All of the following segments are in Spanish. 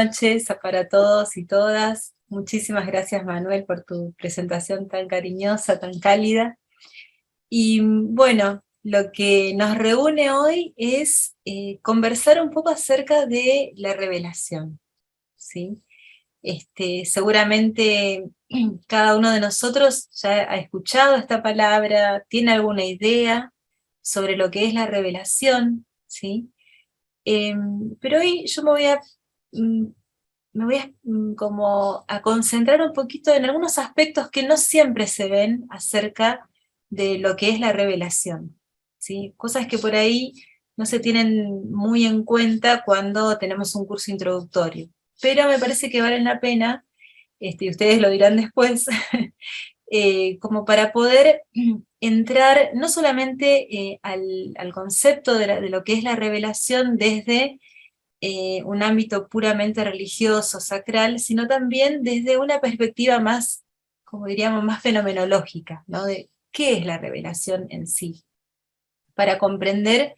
noches para todos y todas. Muchísimas gracias, Manuel, por tu presentación tan cariñosa, tan cálida. Y bueno, lo que nos reúne hoy es conversar un poco acerca de la revelación, ¿sí? Seguramente cada uno de nosotros ya ha escuchado esta palabra, tiene alguna idea sobre lo que es la revelación, ¿sí? Pero hoy yo mm, como a concentrar un poquito en algunos aspectos que no siempre se ven acerca de lo que es la revelación, ¿sí? Cosas que por ahí no se tienen muy en cuenta cuando tenemos un curso introductorio. Pero me parece que valen la pena, y ustedes lo dirán después, como para poder entrar no solamente al concepto de lo que es la revelación desde un ámbito puramente religioso, sacral, sino también desde una perspectiva más, como diríamos, más fenomenológica, ¿no? De qué es la revelación en sí, para comprender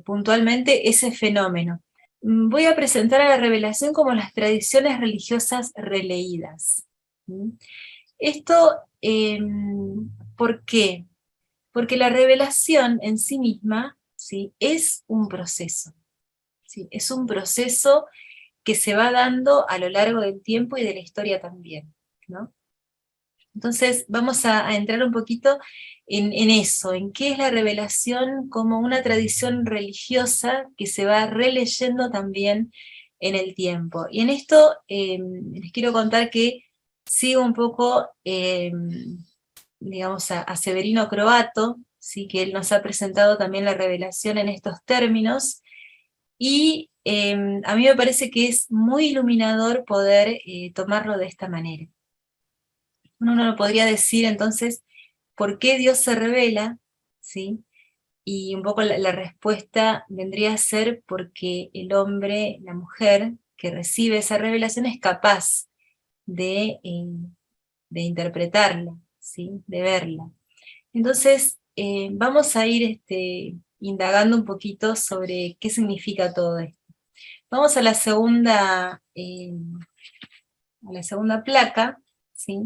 puntualmente ese fenómeno. Voy a presentar a la revelación como las tradiciones religiosas releídas. ¿Mm? Esto, ¿por qué? Porque la revelación en sí misma, ¿sí?, es un proceso. ¿Sí? Es un proceso que se va dando a lo largo del tiempo y de la historia también, ¿no? Entonces vamos a entrar un poquito en eso, en qué es la revelación como una tradición religiosa que se va releyendo también en el tiempo. Y en esto les quiero contar que sigo un poco, digamos, a Severino Croato, ¿sí?, que él nos ha presentado también la revelación en estos términos, y a mí me parece que es muy iluminador poder tomarlo de esta manera. Uno no lo podría decir entonces, ¿por qué Dios se revela? ¿Sí? Y un poco la respuesta vendría a ser porque el hombre, la mujer que recibe esa revelación es capaz de interpretarla, ¿sí?, de verla. Entonces, vamos a ir indagando un poquito sobre qué significa todo esto. Vamos a la segunda placa, ¿sí?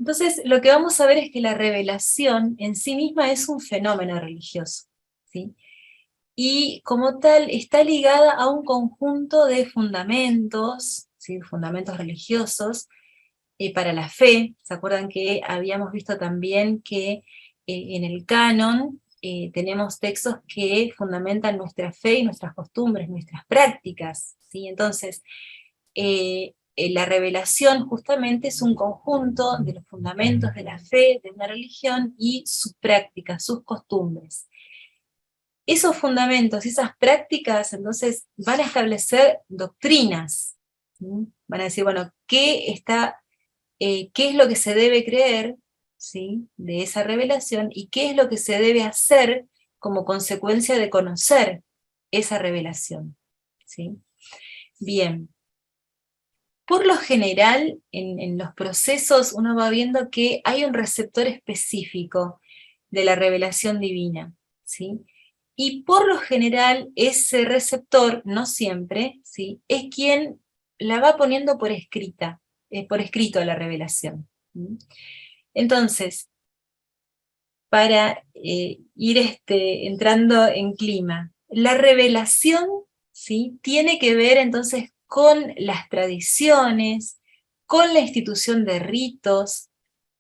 Entonces, lo que vamos a ver es que la revelación en sí misma es un fenómeno religioso, ¿sí? Y como tal está ligada a un conjunto de fundamentos, ¿sí?, fundamentos religiosos para la fe. ¿Se acuerdan que habíamos visto también que en el canon tenemos textos que fundamentan nuestra fe y nuestras costumbres, nuestras prácticas, ¿sí? Entonces, la revelación justamente es un conjunto de los fundamentos de la fe, de una religión y sus prácticas, sus costumbres. Esos fundamentos, esas prácticas, entonces van a establecer doctrinas, ¿sí? Van a decir, bueno, qué es lo que se debe creer, ¿sí?, de esa revelación, y qué es lo que se debe hacer como consecuencia de conocer esa revelación, ¿sí? Bien. Por lo general, en los procesos uno va viendo que hay un receptor específico de la revelación divina, ¿sí? Y por lo general ese receptor, no siempre, ¿sí?, es quien la va poniendo por escrito a la revelación. ¿Sí? Entonces, para ir entrando en clima, la revelación, ¿sí?, tiene que ver entonces con las tradiciones, con la institución de ritos,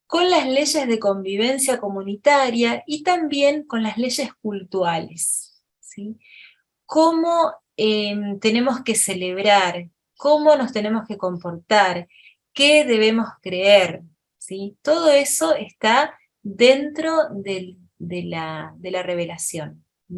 con las leyes de convivencia comunitaria y también con las leyes cultuales, ¿sí? Cómo tenemos que celebrar, cómo nos tenemos que comportar, qué debemos creer, ¿sí? Todo eso está dentro de la revelación. ¿Sí?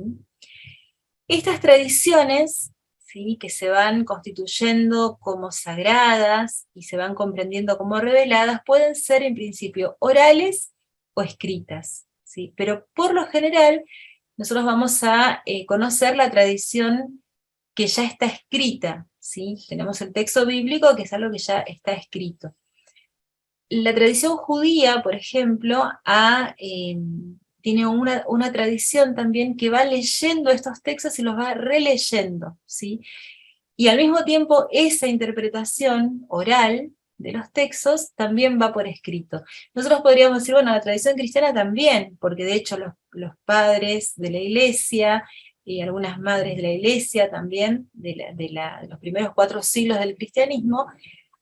Estas tradiciones, ¿sí?, que se van constituyendo como sagradas y se van comprendiendo como reveladas, pueden ser en principio orales o escritas, ¿sí? Pero por lo general nosotros vamos a conocer la tradición que ya está escrita, ¿sí? Tenemos el texto bíblico, que es algo que ya está escrito. La tradición judía, por ejemplo, ha tiene una tradición también que va leyendo estos textos y los va releyendo, ¿sí? Y al mismo tiempo esa interpretación oral de los textos también va por escrito. Nosotros podríamos decir, bueno, la tradición cristiana también, porque de hecho los padres de la iglesia y algunas madres de la iglesia también, de los primeros 4 siglos del cristianismo,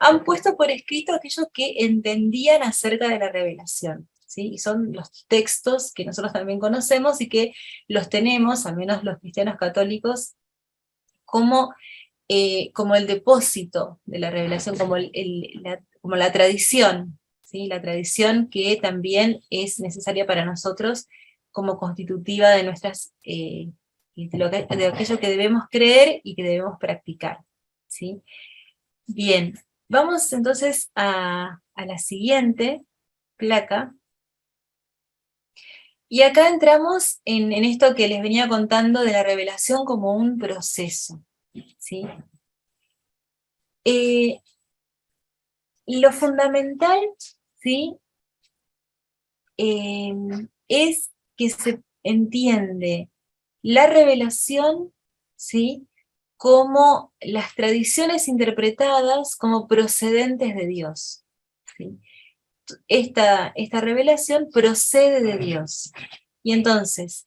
han puesto por escrito aquello que entendían acerca de la revelación, ¿sí? Y son los textos que nosotros también conocemos y que los tenemos, al menos los cristianos católicos, como como el depósito de la revelación, como la tradición, ¿sí? La tradición que también es necesaria para nosotros como constitutiva de nuestras, de aquello que debemos creer y que debemos practicar, ¿sí? Bien, vamos entonces a la siguiente placa, y acá entramos en esto que les venía contando de la revelación como un proceso, ¿sí? Lo fundamental, ¿sí? Es que se entiende la revelación, ¿sí? Como las tradiciones interpretadas como procedentes de Dios, ¿sí? Esta revelación procede de Dios. Y entonces,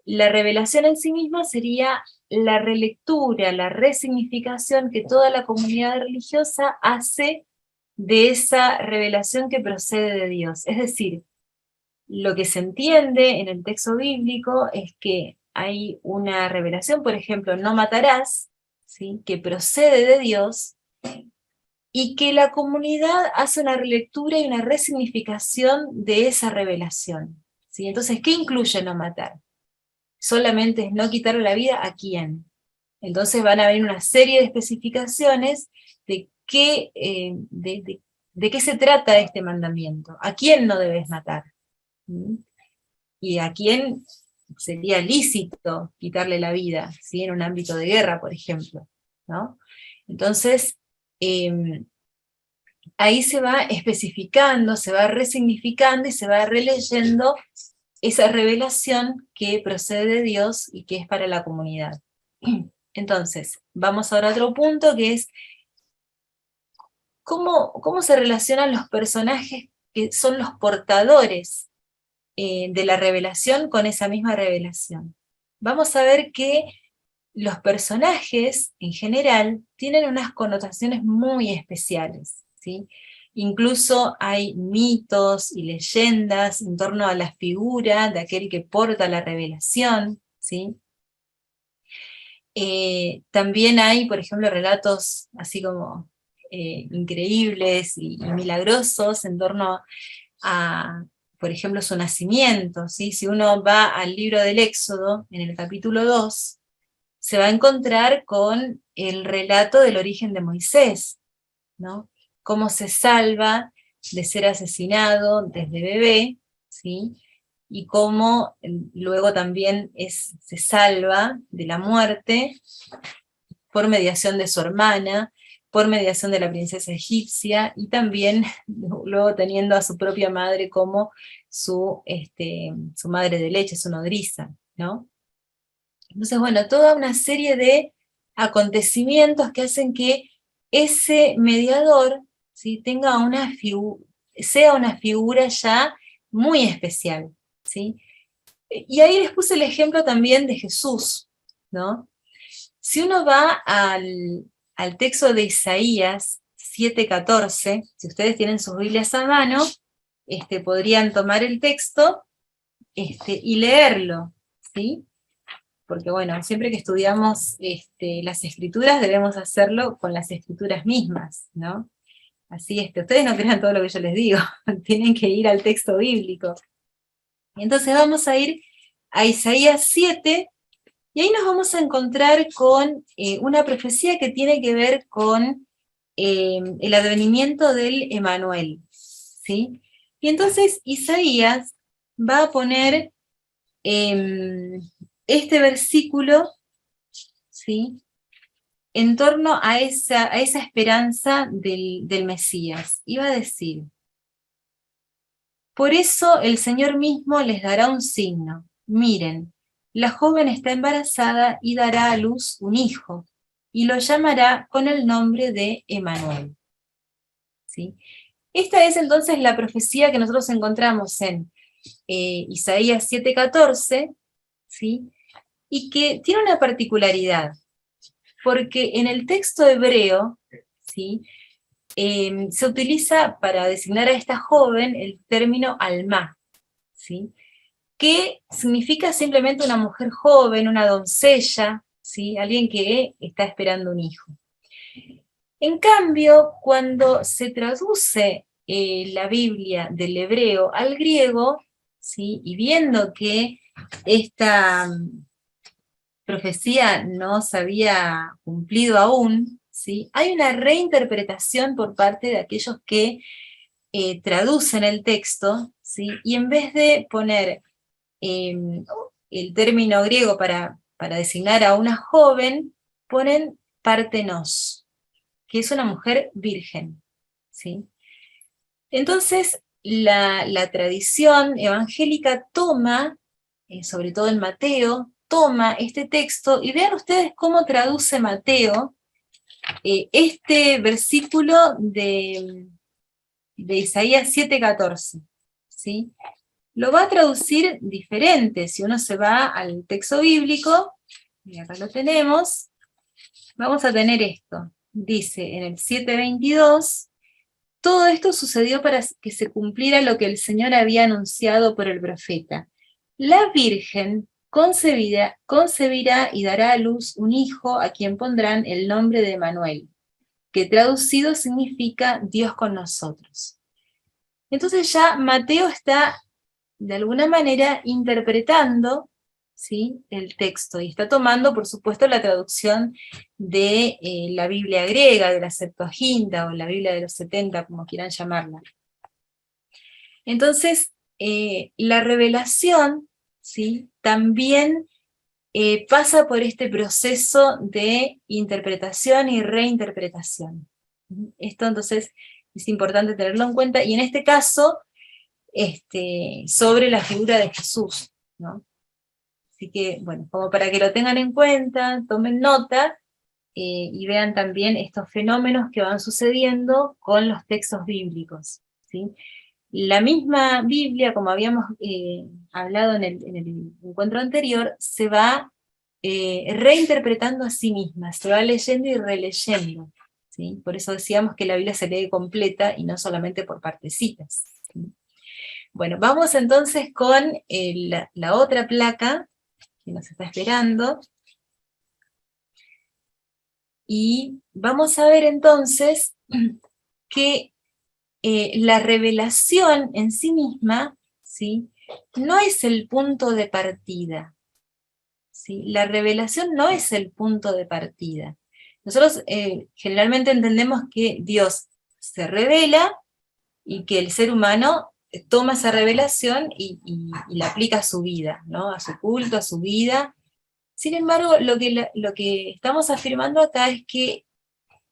la revelación en sí misma sería la relectura, la resignificación que toda la comunidad religiosa hace de esa revelación que procede de Dios. Es decir, lo que se entiende en el texto bíblico es que hay una revelación, por ejemplo, no matarás, ¿sí? Que procede de Dios, y que la comunidad hace una relectura y una resignificación de esa revelación, ¿sí? Entonces, ¿qué incluye no matar? Solamente es no quitarle la vida a quién. Entonces van a haber una serie de especificaciones de de qué se trata este mandamiento. ¿A quién no debes matar? ¿Mm? Y a quién sería lícito quitarle la vida, ¿sí? En un ámbito de guerra, por ejemplo, ¿no? Entonces, ahí se va especificando, se va resignificando y se va releyendo esa revelación que procede de Dios y que es para la comunidad. Entonces, vamos ahora a otro punto, que es cómo se relacionan los personajes que son los portadores de la revelación con esa misma revelación. Vamos a ver que los personajes, en general, tienen unas connotaciones muy especiales, ¿sí? Incluso hay mitos y leyendas en torno a la figura de aquel que porta la revelación, ¿sí? También hay, por ejemplo, relatos así como increíbles y milagrosos en torno a, por ejemplo, su nacimiento, ¿sí? Si uno va al libro del Éxodo, en el capítulo 2, se va a encontrar con el relato del origen de Moisés, ¿no? Cómo se salva de ser asesinado desde bebé, ¿sí? Y cómo luego también se salva de la muerte por mediación de su hermana, por mediación de la princesa egipcia, y también luego teniendo a su propia madre como su madre de leche, su nodriza, ¿no? Entonces, bueno, toda una serie de acontecimientos que hacen que ese mediador, ¿sí? Sea una figura ya muy especial, ¿sí? Y ahí les puse el ejemplo también de Jesús, ¿no? Si uno va al texto de Isaías 7:14, si ustedes tienen sus Biblias a mano, podrían tomar el texto y leerlo, ¿sí? Porque bueno, siempre que estudiamos las escrituras debemos hacerlo con las escrituras mismas, ¿no? Así ustedes no crean todo lo que yo les digo, tienen que ir al texto bíblico. Y entonces vamos a ir a Isaías 7, y ahí nos vamos a encontrar con una profecía que tiene que ver con el advenimiento del Emanuel, ¿sí? Y entonces Isaías va a poner este versículo, ¿sí? En torno a esa esperanza del Mesías. Iba a decir: Por eso el Señor mismo les dará un signo. Miren, la joven está embarazada y dará a luz un hijo, y lo llamará con el nombre de Emmanuel. ¿Sí? Esta es entonces la profecía que nosotros encontramos en Isaías 7:14, ¿sí? Y que tiene una particularidad, porque en el texto hebreo, ¿sí? Se utiliza para designar a esta joven el término alma, ¿sí? Que significa simplemente una mujer joven, una doncella, ¿sí? Alguien que está esperando un hijo. En cambio, cuando se traduce la Biblia del hebreo al griego, ¿sí? Y viendo que esta profecía no se había cumplido aún, ¿sí? Hay una reinterpretación por parte de aquellos que traducen el texto, ¿sí? Y en vez de poner el término griego para designar a una joven, ponen partenos, que es una mujer virgen, ¿sí? Entonces, la tradición evangélica toma, sobre todo en Mateo, toma este texto, y vean ustedes cómo traduce Mateo este versículo de Isaías 7:14, ¿sí? Lo va a traducir diferente. Si uno se va al texto bíblico, y acá lo tenemos, vamos a tener esto. Dice en el 7:22, todo esto sucedió para que se cumpliera lo que el Señor había anunciado por el profeta. La Virgen concebirá y dará a luz un hijo a quien pondrán el nombre de Emmanuel, que traducido significa Dios con nosotros. Entonces ya Mateo está de alguna manera interpretando, ¿sí?, el texto, y está tomando, por supuesto, la traducción de la Biblia griega, de la Septuaginta, o la Biblia de los 70, como quieran llamarla. Entonces, la revelación, ¿sí?, también pasa por este proceso de interpretación y reinterpretación. Esto entonces es importante tenerlo en cuenta, y en este caso, sobre la figura de Jesús, ¿no? Así que, bueno, como para que lo tengan en cuenta, tomen nota, y vean también estos fenómenos que van sucediendo con los textos bíblicos, ¿sí? La misma Biblia, como habíamos hablado en el encuentro anterior, se va reinterpretando a sí misma, se va leyendo y releyendo, ¿sí? Por eso decíamos que la Biblia se lee completa y no solamente por partecitas, ¿sí? Bueno, vamos entonces con la otra placa que nos está esperando. Y vamos a ver entonces que la revelación en sí misma, ¿sí?, no es el punto de partida, ¿sí? La revelación no es el punto de partida. Nosotros generalmente entendemos que Dios se revela y que el ser humano toma esa revelación y la aplica a su vida, ¿no? A su culto, a su vida. Sin embargo, lo que estamos afirmando acá es que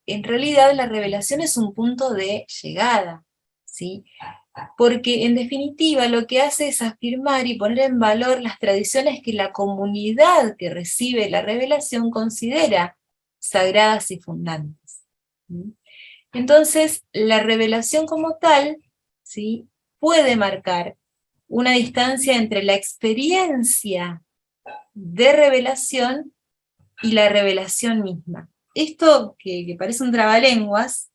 en realidad la revelación es un punto de llegada, ¿sí? Porque en definitiva lo que hace es afirmar y poner en valor las tradiciones que la comunidad que recibe la revelación considera sagradas y fundantes, ¿sí? Entonces, la revelación como tal, ¿sí?, puede marcar una distancia entre la experiencia de revelación y la revelación misma. Esto, que parece un trabalenguas,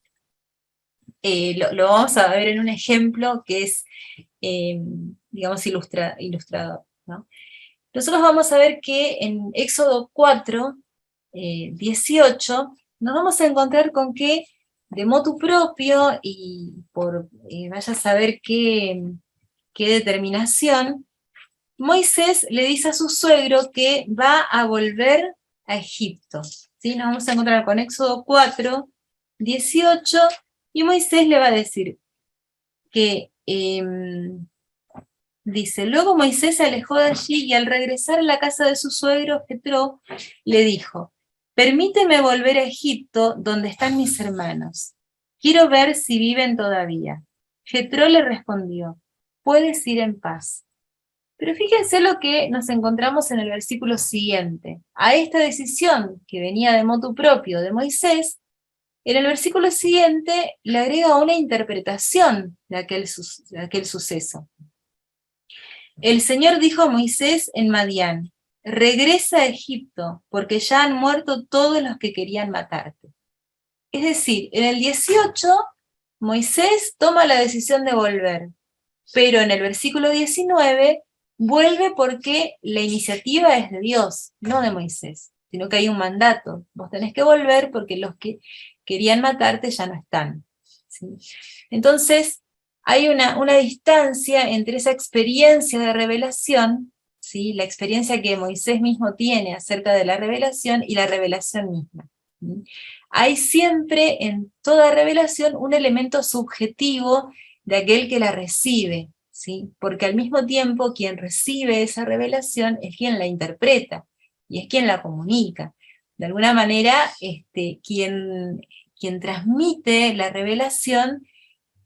lo vamos a ver en un ejemplo que es, digamos, ilustrador, ¿no? Nosotros vamos a ver que en Éxodo 4, 18, nos vamos a encontrar con que, de motu propio, y por vaya a saber qué determinación, Moisés le dice a su suegro que va a volver a Egipto, ¿sí? Nos vamos a encontrar con Éxodo 4, 18, y Moisés le va a decir que, dice, luego Moisés se alejó de allí y al regresar a la casa de su suegro, Jetro, le dijo, permíteme volver a Egipto, donde están mis hermanos. Quiero ver si viven todavía. Jetro le respondió, puedes ir en paz. Pero fíjense lo que nos encontramos en el versículo siguiente. A esta decisión que venía de motu propio de Moisés, en el versículo siguiente le agrega una interpretación de aquel suceso. El Señor dijo a Moisés en Madián: regresa a Egipto, porque ya han muerto todos los que querían matarte. Es decir, en el 18, Moisés toma la decisión de volver, pero en el versículo 19 vuelve porque la iniciativa es de Dios, no de Moisés, sino que hay un mandato. Vos tenés que volver porque los que querían matarte ya no están. ¿Sí? Entonces, hay una distancia entre esa experiencia de revelación, ¿sí? La experiencia que Moisés mismo tiene acerca de la revelación y la revelación misma. ¿Sí? Hay siempre en toda revelación un elemento subjetivo de aquel que la recibe, ¿sí? Porque al mismo tiempo quien recibe esa revelación es quien la interpreta y es quien la comunica. De alguna manera, quien transmite la revelación,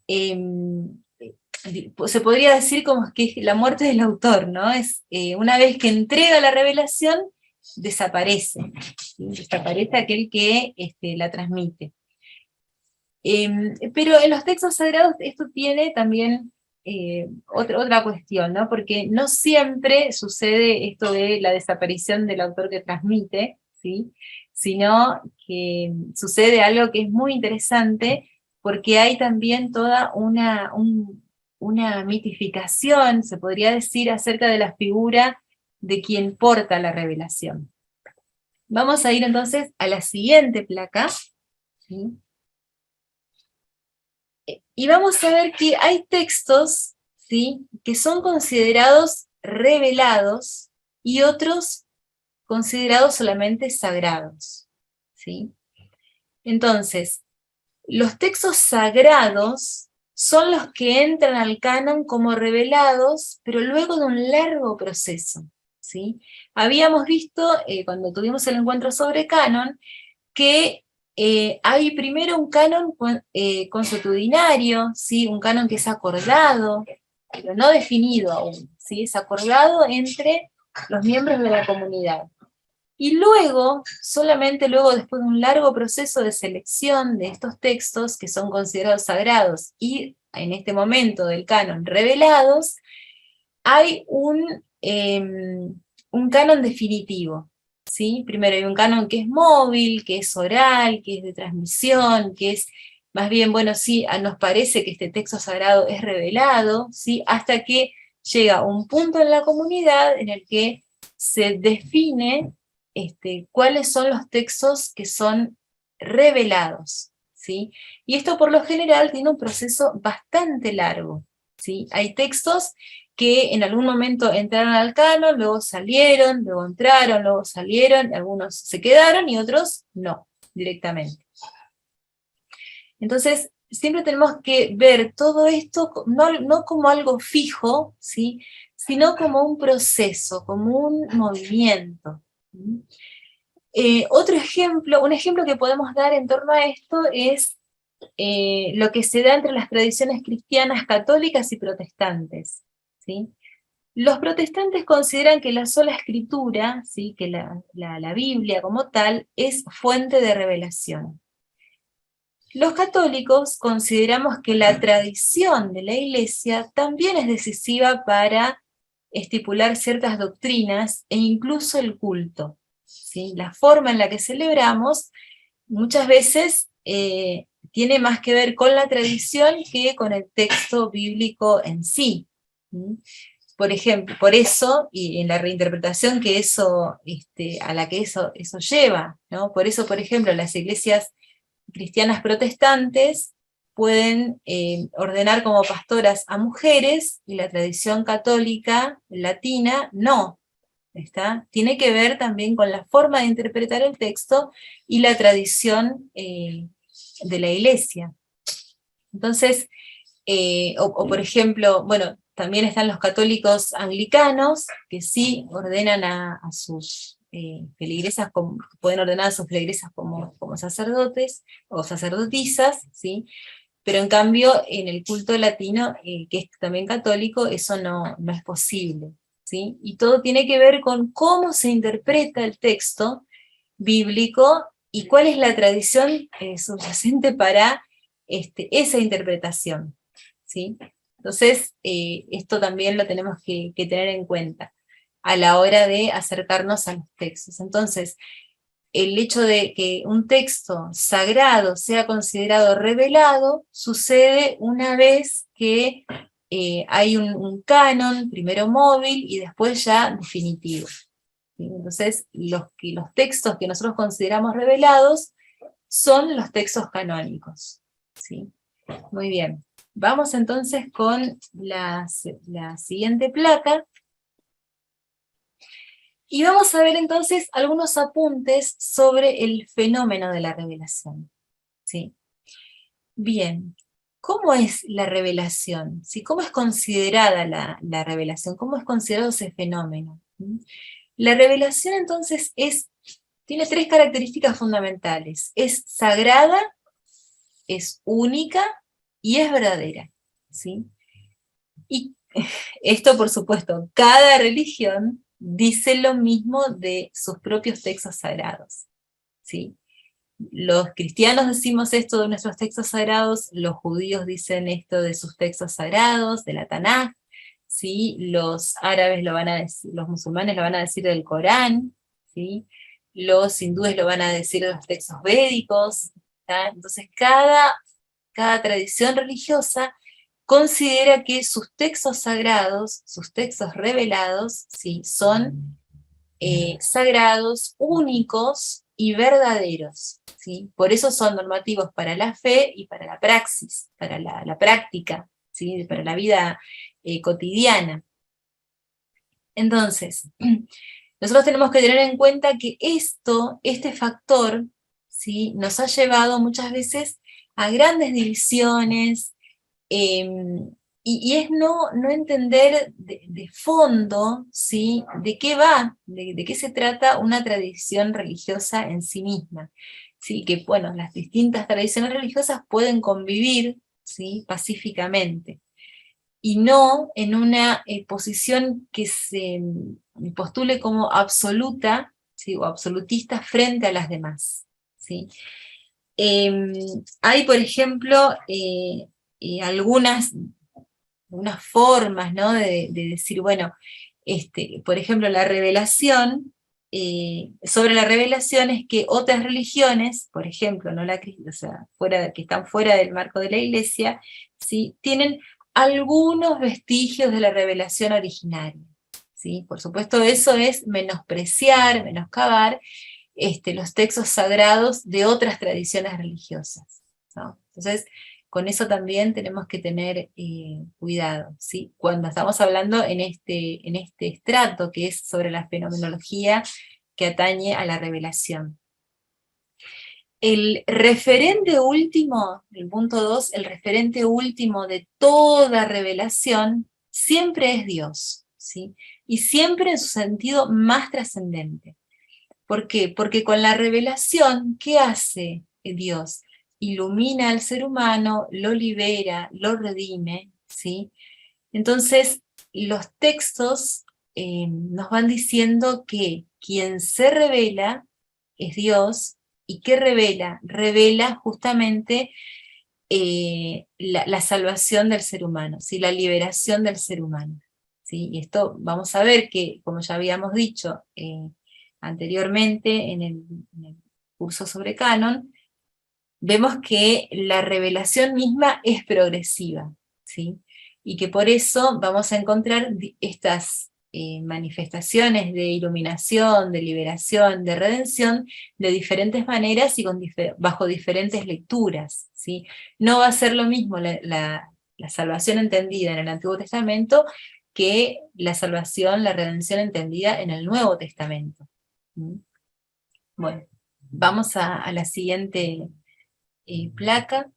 se podría decir como que es la muerte del autor, ¿no? Es, una vez que entrega la revelación, desaparece, ¿sí? Desaparece aquel que la transmite. Pero en los textos sagrados esto tiene también otra cuestión, ¿no? Porque no siempre sucede esto de la desaparición del autor que transmite, ¿sí? Sino que sucede algo que es muy interesante, porque hay también toda una mitificación, se podría decir, acerca de la figura de quien porta la revelación. Vamos a ir entonces a la siguiente placa, ¿sí? Y vamos a ver que hay textos, ¿sí?, que son considerados revelados y otros considerados solamente sagrados, ¿sí? Entonces, los textos sagrados son los que entran al canon como revelados, pero luego de un largo proceso, ¿sí? Habíamos visto, cuando tuvimos el encuentro sobre canon, que hay primero un canon consuetudinario, ¿sí? Un canon que es acordado, pero no definido aún, ¿sí? Es acordado entre los miembros de la comunidad. Y luego, solamente luego después de un largo proceso de selección de estos textos que son considerados sagrados y en este momento del canon revelados, hay un canon definitivo, ¿sí? Primero hay un canon que es móvil, que es oral, que es de transmisión, que es más bien, bueno, sí, nos parece que este texto sagrado es revelado, ¿sí? Hasta que llega un punto en la comunidad en el que se define cuáles son los textos que son revelados, ¿sí? Y esto por lo general tiene un proceso bastante largo, ¿sí? Hay textos que en algún momento entraron al canon, luego salieron, luego entraron, luego salieron, algunos se quedaron y otros no, directamente. Entonces, siempre tenemos que ver todo esto no como algo fijo, ¿sí?, sino como un proceso, como un movimiento. Otro ejemplo, un ejemplo que podemos dar en torno a esto es lo que se da entre las tradiciones cristianas católicas y protestantes, ¿sí? Los protestantes consideran que la sola escritura, ¿sí?, que la Biblia como tal, es fuente de revelación. Los católicos consideramos que la tradición de la Iglesia también es decisiva para estipular ciertas doctrinas e incluso el culto, ¿sí? La forma en la que celebramos muchas veces tiene más que ver con la tradición que con el texto bíblico en sí. Por ejemplo, por eso, y en la reinterpretación que eso, a la que eso lleva, ¿no? Por eso, por ejemplo, las iglesias cristianas protestantes pueden ordenar como pastoras a mujeres, y la tradición católica latina no. ¿Está? Tiene que ver también con la forma de interpretar el texto y la tradición de la iglesia. Entonces, o por ejemplo, bueno, también están los católicos anglicanos, que sí ordenan a sus feligresas, pueden ordenar a sus feligresas como sacerdotes o sacerdotisas, ¿sí? pero en cambio en el culto latino, que es también católico, eso no es posible, ¿sí? Y todo tiene que ver con cómo se interpreta el texto bíblico y cuál es la tradición subyacente para esa interpretación, ¿sí? Entonces, esto también lo tenemos que tener en cuenta a la hora de acercarnos a los textos. Entonces, el hecho de que un texto sagrado sea considerado revelado sucede una vez que hay un canon, primero móvil y después ya definitivo. ¿Sí? Entonces, los textos que nosotros consideramos revelados son los textos canónicos. ¿Sí? Muy bien. Vamos entonces con la siguiente placa. Y vamos a ver entonces algunos apuntes sobre el fenómeno de la revelación. ¿Sí? Bien, ¿cómo es la revelación? ¿Sí? ¿Cómo es considerada la revelación? ¿Cómo es considerado ese fenómeno? ¿Mm? La revelación entonces tiene tres características fundamentales. Es sagrada, es única y es verdadera. ¿Sí? Y esto, por supuesto, cada religión dice lo mismo de sus propios textos sagrados. ¿Sí? Los cristianos decimos esto de nuestros textos sagrados, los judíos dicen esto de sus textos sagrados, de la Tanaj, ¿sí? Los árabes lo van a decir, los musulmanes lo van a decir del Corán, ¿sí? Los hindúes lo van a decir de los textos védicos, ¿tá? Entonces cada tradición religiosa considera que sus textos sagrados, sus textos revelados, ¿sí? Son sagrados, únicos y verdaderos. ¿Sí? Por eso son normativos para la fe y para la praxis, para la práctica, ¿sí? Para la vida cotidiana. Entonces, nosotros tenemos que tener en cuenta que este factor, ¿sí? Nos ha llevado muchas veces a grandes divisiones, y es no entender de fondo, ¿sí? De qué va, de qué se trata una tradición religiosa en sí misma. ¿Sí? Que, bueno, las distintas tradiciones religiosas pueden convivir, ¿sí? Pacíficamente, y no en una posición que se postule como absoluta, ¿sí? O absolutista frente a las demás. ¿Sí? Hay, por ejemplo, algunas formas, ¿no? de decir, bueno, por ejemplo, la revelación, sobre la revelación es que otras religiones, por ejemplo, ¿no? O sea, que están fuera del marco de la iglesia, ¿sí? Tienen algunos vestigios de la revelación originaria. ¿Sí? Por supuesto, eso es menospreciar, menoscabar los textos sagrados de otras tradiciones religiosas, ¿no? Entonces, con eso también tenemos que tener cuidado, ¿sí? Cuando estamos hablando en este estrato que es sobre la fenomenología que atañe a la revelación. El referente último, el punto 2, el referente último de toda revelación siempre es Dios, ¿sí? Y siempre en su sentido más trascendente. ¿Por qué? Porque con la revelación, ¿qué hace Dios? Ilumina al ser humano, lo libera, lo redime, ¿sí? Entonces, los textos nos van diciendo que quien se revela es Dios, y ¿qué revela? Revela justamente la salvación del ser humano, ¿sí? La liberación del ser humano. ¿Sí? Y esto vamos a ver que, como ya habíamos dicho anteriormente en el curso sobre Canon, vemos que la revelación misma es progresiva, ¿sí? Y que por eso vamos a encontrar estas manifestaciones de iluminación, de liberación, de redención, de diferentes maneras y bajo diferentes lecturas, ¿sí? No va a ser lo mismo la salvación entendida en el Antiguo Testamento que la salvación, la redención entendida en el Nuevo Testamento. ¿Mm? Bueno, vamos a la siguiente placa.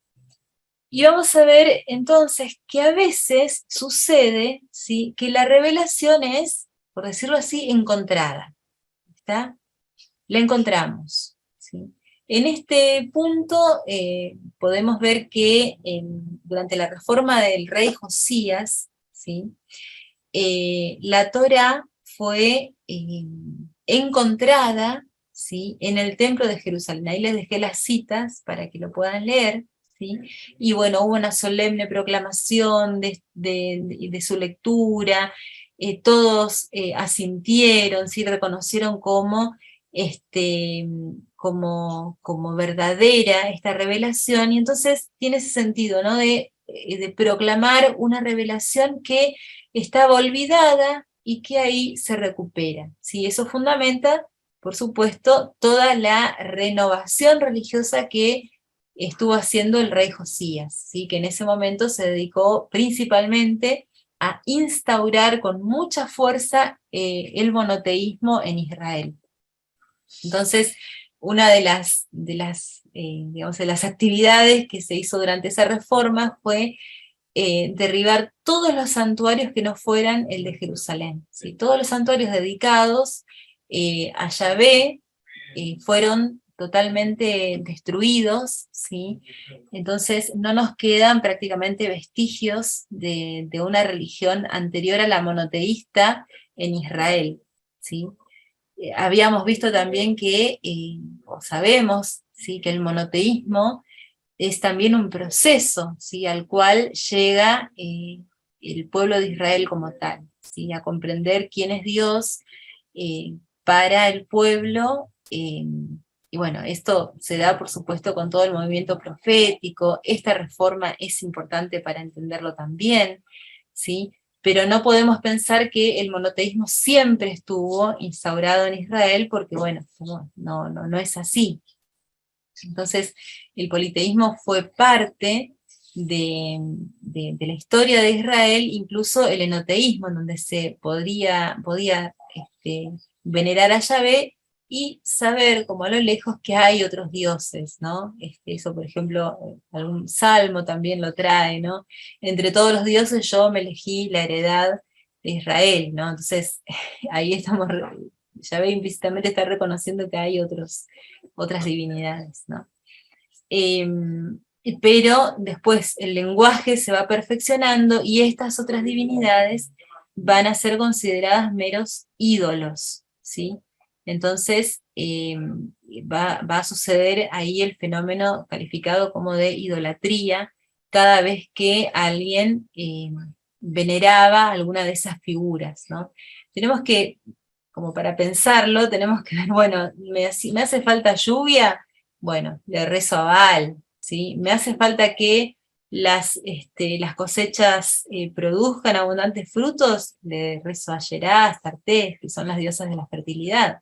Y vamos a ver entonces que a veces sucede, ¿sí? Que la revelación es, por decirlo así, encontrada. ¿Está? La encontramos. ¿Sí? En este punto podemos ver que durante la reforma del rey Josías, ¿sí? La Torá fue encontrada, ¿sí?, en el templo de Jerusalén. Ahí les dejé las citas para que lo puedan leer, ¿sí? Y bueno, hubo una solemne proclamación de su lectura, todos asintieron, ¿sí?, reconocieron como verdadera esta revelación, y entonces tiene ese sentido, ¿no?, de proclamar una revelación que estaba olvidada y que ahí se recupera, ¿sí? Eso fundamenta, por supuesto, toda la renovación religiosa que estuvo haciendo el rey Josías, ¿sí?, que en ese momento se dedicó principalmente a instaurar con mucha fuerza el monoteísmo en Israel. Entonces, una digamos, de las actividades que se hizo durante esa reforma fue derribar todos los santuarios que no fueran el de Jerusalén, ¿sí? Todos los santuarios dedicados a Yahvé fueron totalmente destruidos, ¿sí? Entonces no nos quedan prácticamente vestigios de una religión anterior a la monoteísta en Israel, ¿sí? Habíamos visto también que, o sabemos, ¿sí?, que el monoteísmo es también un proceso, ¿sí?, al cual llega el pueblo de Israel como tal, ¿sí?, a comprender quién es Dios para el pueblo, y bueno, esto se da por supuesto con todo el movimiento profético. Esta reforma es importante para entenderlo también, ¿sí?, pero no podemos pensar que el monoteísmo siempre estuvo instaurado en Israel, porque bueno, no es así. Entonces, el politeísmo fue parte de la historia de Israel, incluso el enoteísmo, en donde se podía venerar a Yahvé y saber, como a lo lejos, que hay otros dioses, ¿no? Eso, por ejemplo, algún salmo también lo trae, ¿no? Entre todos los dioses yo me elegí la heredad de Israel, ¿no? Entonces, ahí estamos, Yahvé implícitamente está reconociendo que hay otras divinidades, ¿no? Pero después el lenguaje se va perfeccionando y estas otras divinidades van a ser consideradas meros ídolos, ¿sí? Entonces va a suceder ahí el fenómeno calificado como de idolatría cada vez que alguien veneraba alguna de esas figuras, ¿no? Tenemos que, como para pensarlo, tenemos que ver, bueno, me hace falta lluvia, bueno, le rezo a Baal, ¿sí? Me hace falta que las cosechas produzcan abundantes frutos, le rezo a Yerá, a Astarté, que son las diosas de la fertilidad.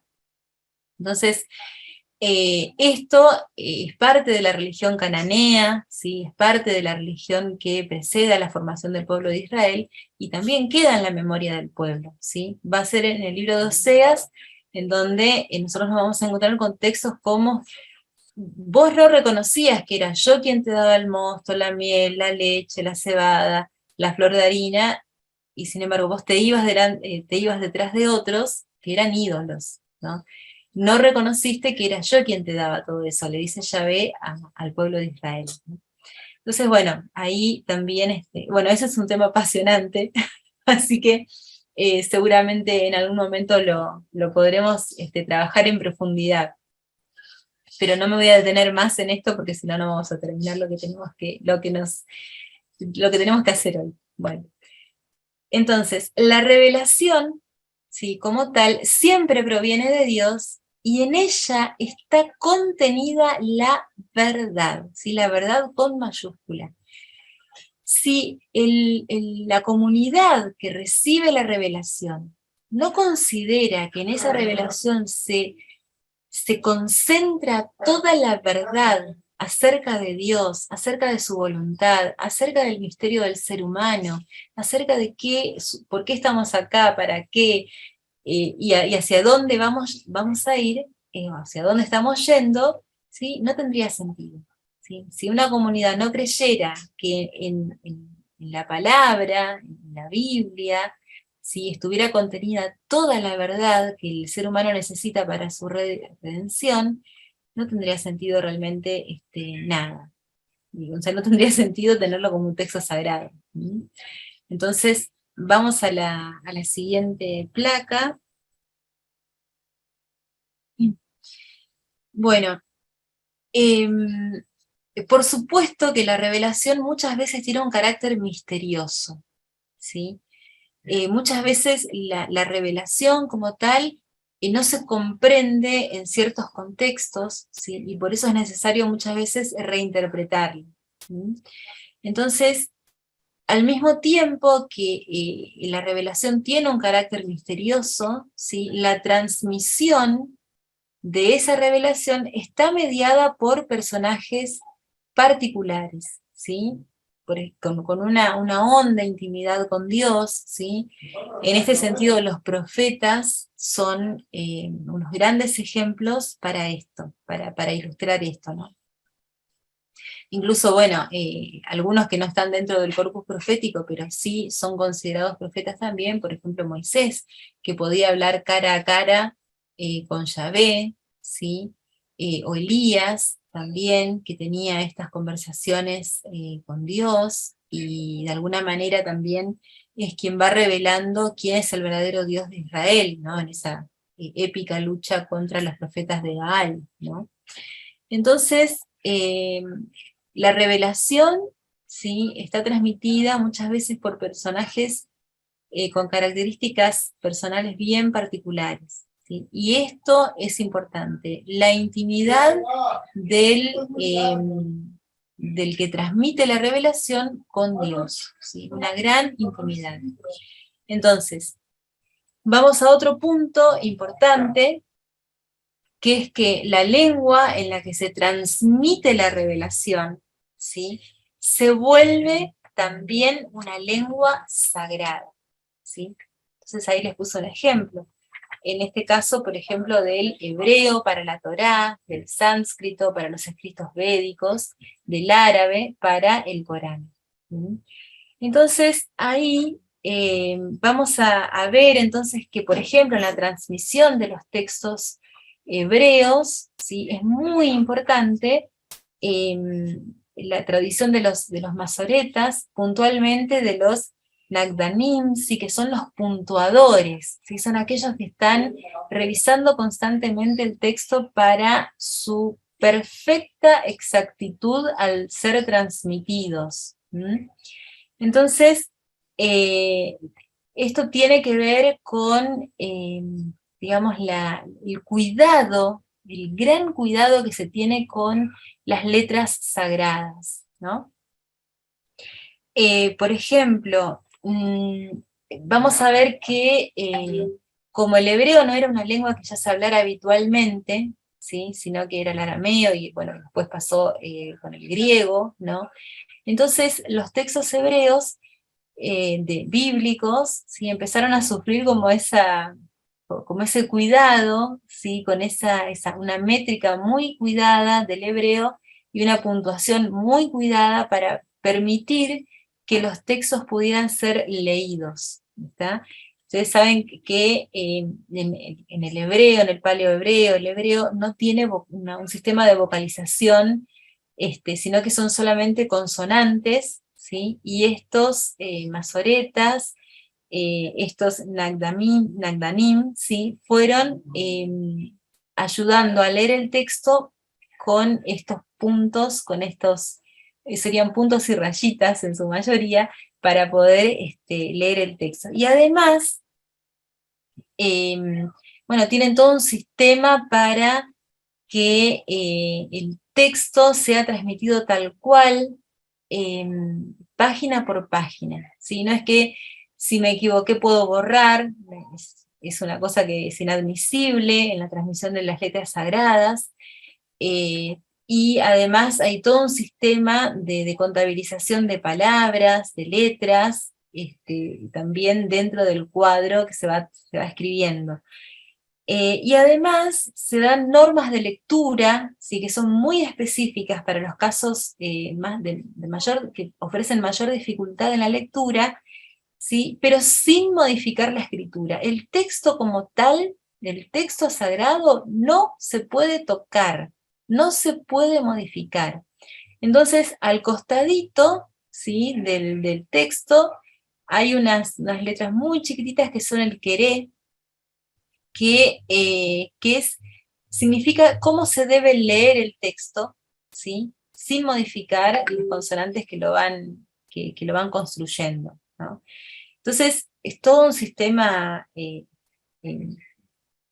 Entonces, esto es parte de la religión cananea, ¿sí?, es parte de la religión que precede a la formación del pueblo de Israel, y también queda en la memoria del pueblo, ¿sí? Va a ser en el libro de Oseas, en donde nosotros nos vamos a encontrar con textos como: vos no reconocías que era yo quien te daba el mosto, la miel, la leche, la cebada, la flor de harina, y sin embargo vos te ibas detrás de otros que eran ídolos, ¿no? No reconociste que era yo quien te daba todo eso, le dice Yahvé al pueblo de Israel, ¿no? Entonces, bueno, ahí también, bueno, ese es un tema apasionante, así que seguramente en algún momento lo podremos trabajar en profundidad. Pero no me voy a detener más en esto porque si no, no vamos a terminar lo que tenemos que hacer hoy. Bueno, entonces, la revelación, ¿sí?, como tal, siempre proviene de Dios y en ella está contenida la verdad, ¿sí?, la verdad con mayúscula. Si la comunidad que recibe la revelación no considera que en esa revelación se concentra toda la verdad acerca de Dios, acerca de su voluntad, acerca del misterio del ser humano, acerca de por qué estamos acá, para qué, y hacia dónde vamos a ir, hacia dónde estamos yendo, ¿sí?, no tendría sentido, ¿sí? Si una comunidad no creyera que en la palabra, en la Biblia, si estuviera contenida toda la verdad que el ser humano necesita para su redención, no tendría sentido realmente nada. O sea, no tendría sentido tenerlo como un texto sagrado. Entonces, vamos a la siguiente placa. Bueno, em, por supuesto que la revelación muchas veces tiene un carácter misterioso, ¿sí? Muchas veces la revelación como tal no se comprende en ciertos contextos, ¿sí? Y por eso es necesario muchas veces reinterpretarlo. ¿Sí? Entonces, al mismo tiempo que la revelación tiene un carácter misterioso, ¿sí? La transmisión de esa revelación está mediada por personajes particulares, ¿sí? Con una honda intimidad con Dios, ¿sí? En este sentido, los profetas son unos grandes ejemplos para esto, para ilustrar esto, ¿no? Incluso, bueno, algunos que no están dentro del corpus profético, pero sí son considerados profetas también, por ejemplo Moisés, que podía hablar cara a cara con Yahvé, ¿sí? O Elías también, que tenía estas conversaciones con Dios, y de alguna manera también es quien va revelando quién es el verdadero Dios de Israel, ¿no? En esa épica lucha contra los profetas de Baal, ¿no? Entonces, la revelación, ¿sí? Está transmitida muchas veces por personajes con características personales bien particulares, ¿sí? Y esto es importante, la intimidad del que transmite la revelación con Dios, ¿sí? Una gran intimidad. Entonces, vamos a otro punto importante, que es que la lengua en la que se transmite la revelación, ¿sí? Se vuelve también una lengua sagrada, ¿sí? Entonces ahí les puse un ejemplo. En este caso, por ejemplo, del hebreo para la Torá, del sánscrito para los escritos védicos, del árabe para el Corán. ¿Sí? Entonces ahí vamos a ver entonces que, por ejemplo, en la transmisión de los textos hebreos, ¿sí? Es muy importante la tradición de los masoretas, puntualmente de los Nagdanim, ¿sí? Que son los puntuadores, ¿sí? Son aquellos que están revisando constantemente el texto para su perfecta exactitud al ser transmitidos. Entonces, eh, esto tiene que ver con, digamos, el cuidado, el gran cuidado que se tiene con las letras sagradas, ¿no? Por ejemplo, vamos a ver que como el hebreo no era una lengua que ya se hablara habitualmente, ¿sí? Sino que era el arameo y bueno, después pasó con el griego, ¿no? Entonces los textos hebreos bíblicos, ¿sí? Empezaron a sufrir como ese cuidado, ¿sí? Con una métrica muy cuidada del hebreo y una puntuación muy cuidada para permitir que los textos pudieran ser leídos. ¿Está? Ustedes saben que en el hebreo, en el paleohebreo, el hebreo no tiene un sistema de vocalización, sino que son solamente consonantes, ¿sí? Y estos masoretas, estos Nagdanim, ¿sí? Fueron ayudando a leer el texto con estos puntos, serían puntos y rayitas en su mayoría, para poder leer el texto. Y además, bueno, tienen todo un sistema para que el texto sea transmitido tal cual, página por página, ¿sí? No es que si me equivoqué puedo borrar, es una cosa que es inadmisible en la transmisión de las letras sagradas, y además hay todo un sistema de contabilización de palabras, de letras, también dentro del cuadro que se va escribiendo. Y además se dan normas de lectura, ¿sí? Que son muy específicas para los casos que ofrecen mayor dificultad en la lectura, ¿sí? Pero sin modificar la escritura. El texto como tal, el texto sagrado, no se puede tocar, no se puede modificar. Entonces, al costadito, ¿sí?, del texto, hay unas letras muy chiquititas que son el queré, significa cómo se debe leer el texto, ¿sí?, sin modificar los consonantes que lo van construyendo, ¿no? Entonces, es todo un sistema eh,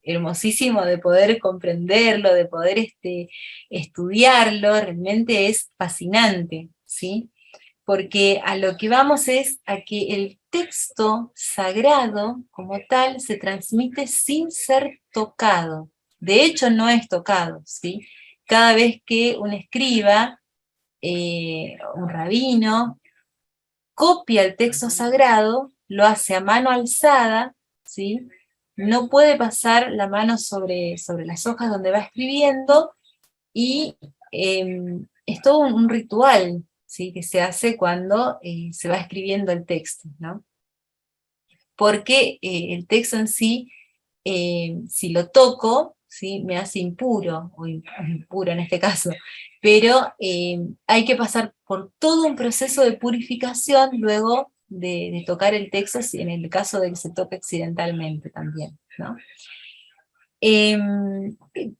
hermosísimo de poder comprenderlo, de poder estudiarlo, realmente es fascinante, ¿sí? Porque a lo que vamos es a que el texto sagrado, como tal, se transmite sin ser tocado. De hecho, no es tocado, ¿sí? Cada vez que un escriba, un rabino, copia el texto sagrado, lo hace a mano alzada, ¿sí? No puede pasar la mano sobre las hojas donde va escribiendo, y es todo un ritual, ¿sí?, que se hace cuando se va escribiendo el texto, ¿no? Porque el texto en sí, si lo toco, ¿sí?, me hace impuro, o impuro en este caso, pero hay que pasar por todo un proceso de purificación luego de tocar el texto, en el caso de que se toque accidentalmente también, ¿no?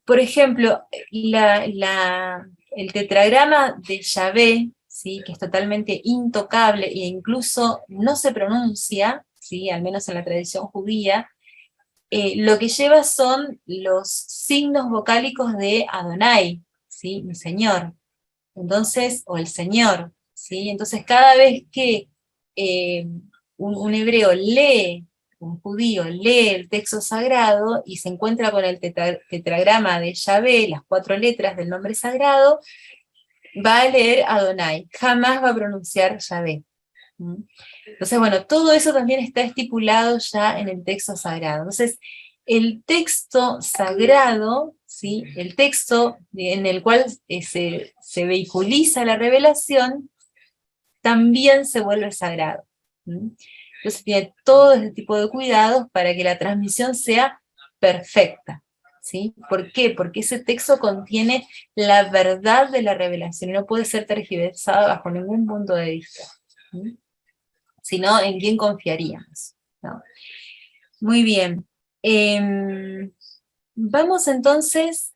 Por ejemplo, el tetragrama de Yahvé, ¿sí?, que es totalmente intocable e incluso no se pronuncia, ¿sí?, al menos en la tradición judía, lo que lleva son los signos vocálicos de Adonai, ¿sí?, mi Señor. Entonces, o el Señor, ¿sí? Entonces, cada vez que eh, un hebreo lee, un judío lee el texto sagrado y se encuentra con el tetragrama de Yahvé, las 4 letras del nombre sagrado, va a leer Adonai, jamás va a pronunciar Yahvé. ¿Mm? Entonces, bueno, todo eso también está estipulado ya en el texto sagrado. Entonces, el texto sagrado, ¿sí?, el texto en el cual se vehiculiza la revelación, también se vuelve sagrado. ¿Mm? Entonces tiene todo este tipo de cuidados para que la transmisión sea perfecta, ¿sí? ¿Por qué? Porque ese texto contiene la verdad de la revelación y no puede ser tergiversado bajo ningún punto de vista. ¿Mm? Si no, ¿en quién confiaríamos? ¿No? Muy bien. Vamos entonces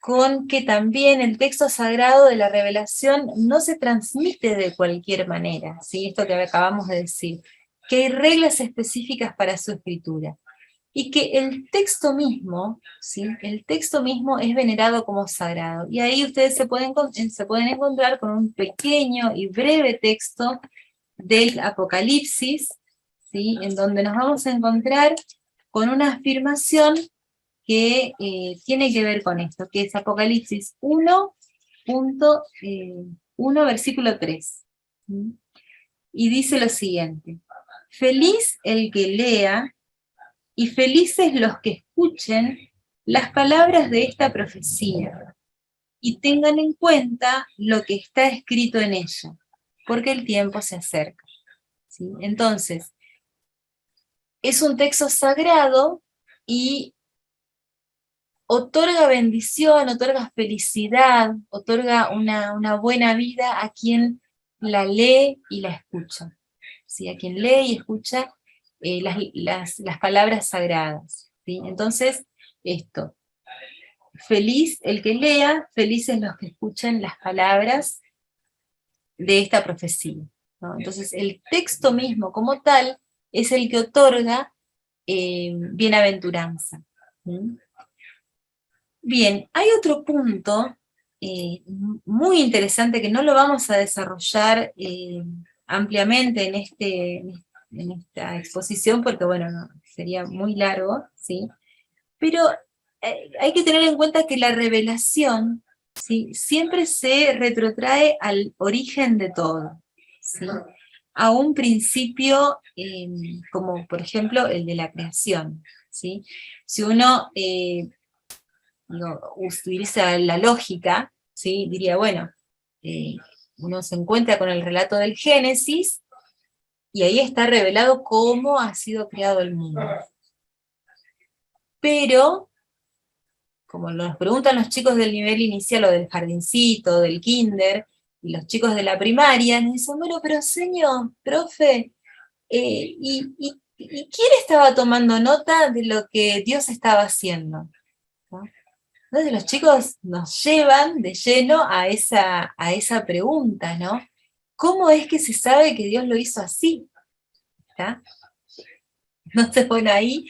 con que también el texto sagrado de la revelación no se transmite de cualquier manera, ¿sí? Esto que acabamos de decir, que hay reglas específicas para su escritura, y que el texto mismo, ¿sí?, el texto mismo es venerado como sagrado. Y ahí ustedes se pueden encontrar con un pequeño y breve texto del Apocalipsis, ¿sí?, en donde nos vamos a encontrar con una afirmación que tiene que ver con esto, que es Apocalipsis 1.1, versículo 3. ¿Mm? Y dice lo siguiente: feliz el que lea y felices los que escuchen las palabras de esta profecía y tengan en cuenta lo que está escrito en ella, porque el tiempo se acerca. ¿Sí? Entonces, es un texto sagrado y otorga bendición, otorga felicidad, otorga una buena vida a quien la lee y la escucha. ¿Sí? A quien lee y escucha las palabras sagradas. ¿Sí? Entonces, esto, feliz el que lea, felices los que escuchen las palabras de esta profecía, ¿no? Entonces, el texto mismo como tal es el que otorga bienaventuranza. ¿Mm? Bien, hay otro punto muy interesante que no lo vamos a desarrollar ampliamente en esta exposición, porque bueno, no, sería muy largo, ¿sí? Pero hay que tener en cuenta que la revelación, ¿sí?, siempre se retrotrae al origen de todo, ¿sí?, a un principio como por ejemplo el de la creación, ¿sí? Si uno utiliza la lógica, ¿sí?, diría, bueno, eh, uno se encuentra con el relato del Génesis y ahí está revelado cómo ha sido creado el mundo. Pero como nos preguntan los chicos del nivel inicial o del jardincito, del kinder, y los chicos de la primaria, nos dicen, bueno, pero señor, profe, ¿y quién estaba tomando nota de lo que Dios estaba haciendo? ¿No? Entonces los chicos nos llevan de lleno a esa pregunta, ¿no? ¿Cómo es que se sabe que Dios lo hizo así? ¿Está? Entonces, bueno, ahí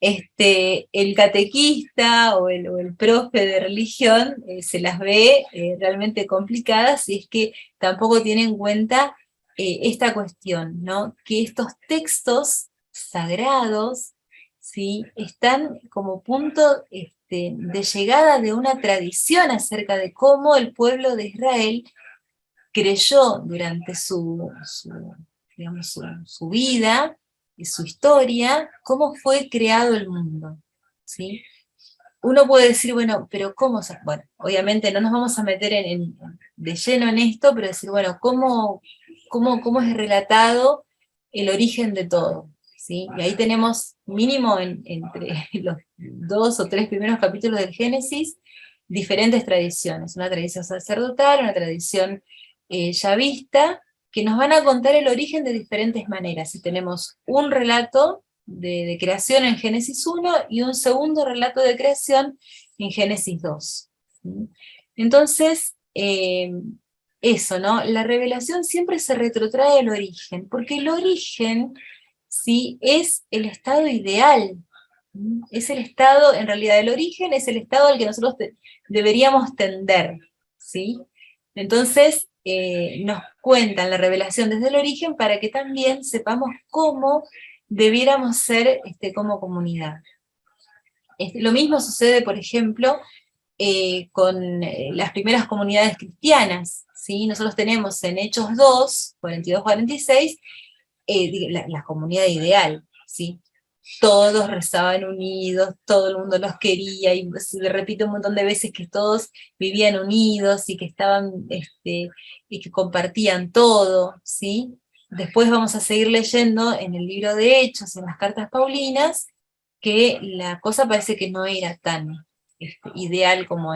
el catequista o el profe de religión se las ve realmente complicadas y es que tampoco tiene en cuenta esta cuestión, ¿no? Que estos textos sagrados, ¿sí? Están como punto de llegada de una tradición acerca de cómo el pueblo de Israel creyó durante digamos, su vida y su historia, cómo fue creado el mundo, ¿sí? Uno puede decir, bueno, pero ¿cómo? Bueno, obviamente no nos vamos a meter de lleno en esto, pero decir, bueno, ¿cómo es relatado el origen de todo? ¿Sí? Y ahí tenemos mínimo entre los 2 o 3 primeros capítulos del Génesis, diferentes tradiciones, una tradición sacerdotal, una tradición yavista, que nos van a contar el origen de diferentes maneras. Y tenemos un relato de creación en Génesis 1 y un segundo relato de creación en Génesis 2. Entonces, eso, ¿no? La revelación siempre se retrotrae al origen, porque el origen, ¿sí? Es el estado ideal. Es el estado, en realidad el origen es el estado al que nosotros deberíamos tender, ¿sí? Entonces, nos cuentan la revelación desde el origen para que también sepamos cómo debiéramos ser como comunidad. Lo mismo sucede, por ejemplo, con las primeras comunidades cristianas, ¿sí? Nosotros tenemos en Hechos 2, 42-46, la comunidad ideal, ¿sí? Todos rezaban unidos, todo el mundo los quería, y se repite un montón de veces que todos vivían unidos y que estaban, y que compartían todo, ¿sí? Después vamos a seguir leyendo en el libro de Hechos, en las cartas paulinas, que la cosa parece que no era tan ideal como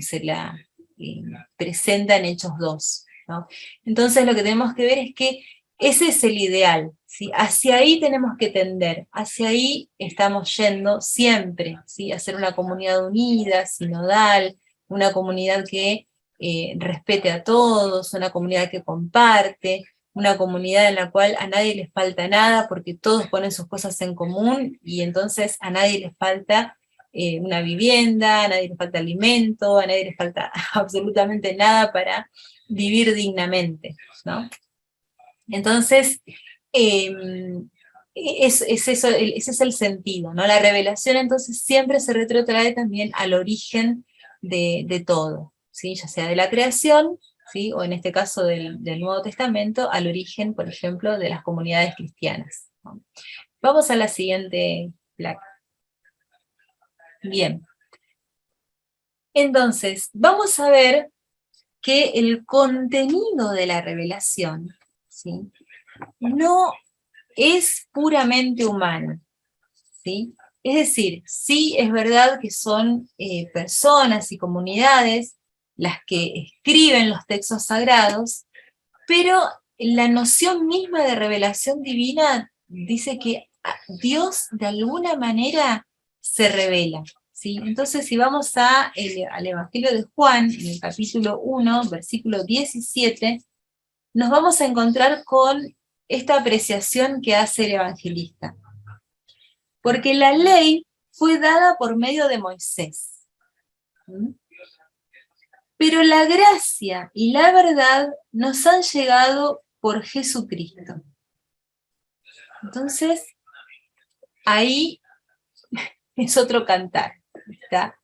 se la eh, presenta en Hechos 2, ¿no? Entonces lo que tenemos que ver es que ese es el ideal, ¿sí? Hacia ahí tenemos que tender, hacia ahí estamos yendo siempre, ¿sí? A ser una comunidad unida, sinodal, una comunidad que respete a todos, una comunidad que comparte, una comunidad en la cual a nadie les falta nada porque todos ponen sus cosas en común y entonces a nadie les falta una vivienda, a nadie les falta alimento, a nadie les falta absolutamente nada para vivir dignamente, ¿no? Entonces, es eso, ese es el sentido, ¿no? La revelación entonces siempre se retrotrae también al origen de todo, ¿sí? Ya sea de la creación, ¿sí? O en este caso del Nuevo Testamento, al origen, por ejemplo, de las comunidades cristianas, ¿no? Vamos a la siguiente placa. Bien. Entonces, vamos a ver que el contenido de la revelación, ¿sí? No es puramente humano, ¿sí? Es decir, sí es verdad que son personas y comunidades las que escriben los textos sagrados, pero la noción misma de revelación divina dice que Dios de alguna manera se revela, ¿sí? Entonces, si vamos al Evangelio de Juan, en el capítulo 1, versículo 17, nos vamos a encontrar con esta apreciación que hace el evangelista. Porque la ley fue dada por medio de Moisés. Pero la gracia y la verdad nos han llegado por Jesucristo. Entonces, ahí es otro cantar, ¿está?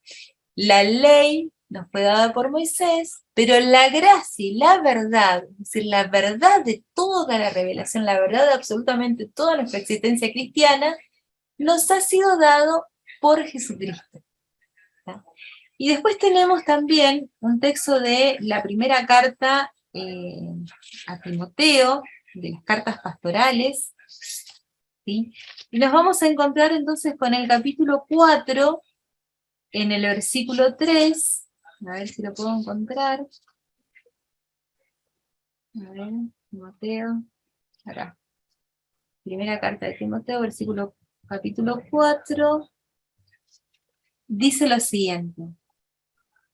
La ley nos fue dada por Moisés, pero la gracia y la verdad, es decir, la verdad de toda la revelación, la verdad de absolutamente toda nuestra existencia cristiana, nos ha sido dado por Jesucristo. ¿Está? Y después tenemos también un texto de la primera carta a Timoteo, de las cartas pastorales, ¿sí? Y nos vamos a encontrar entonces con el capítulo 4, en el versículo 3, a ver si lo puedo encontrar. A ver, Timoteo, acá. Primera carta de Timoteo, capítulo 4, dice lo siguiente.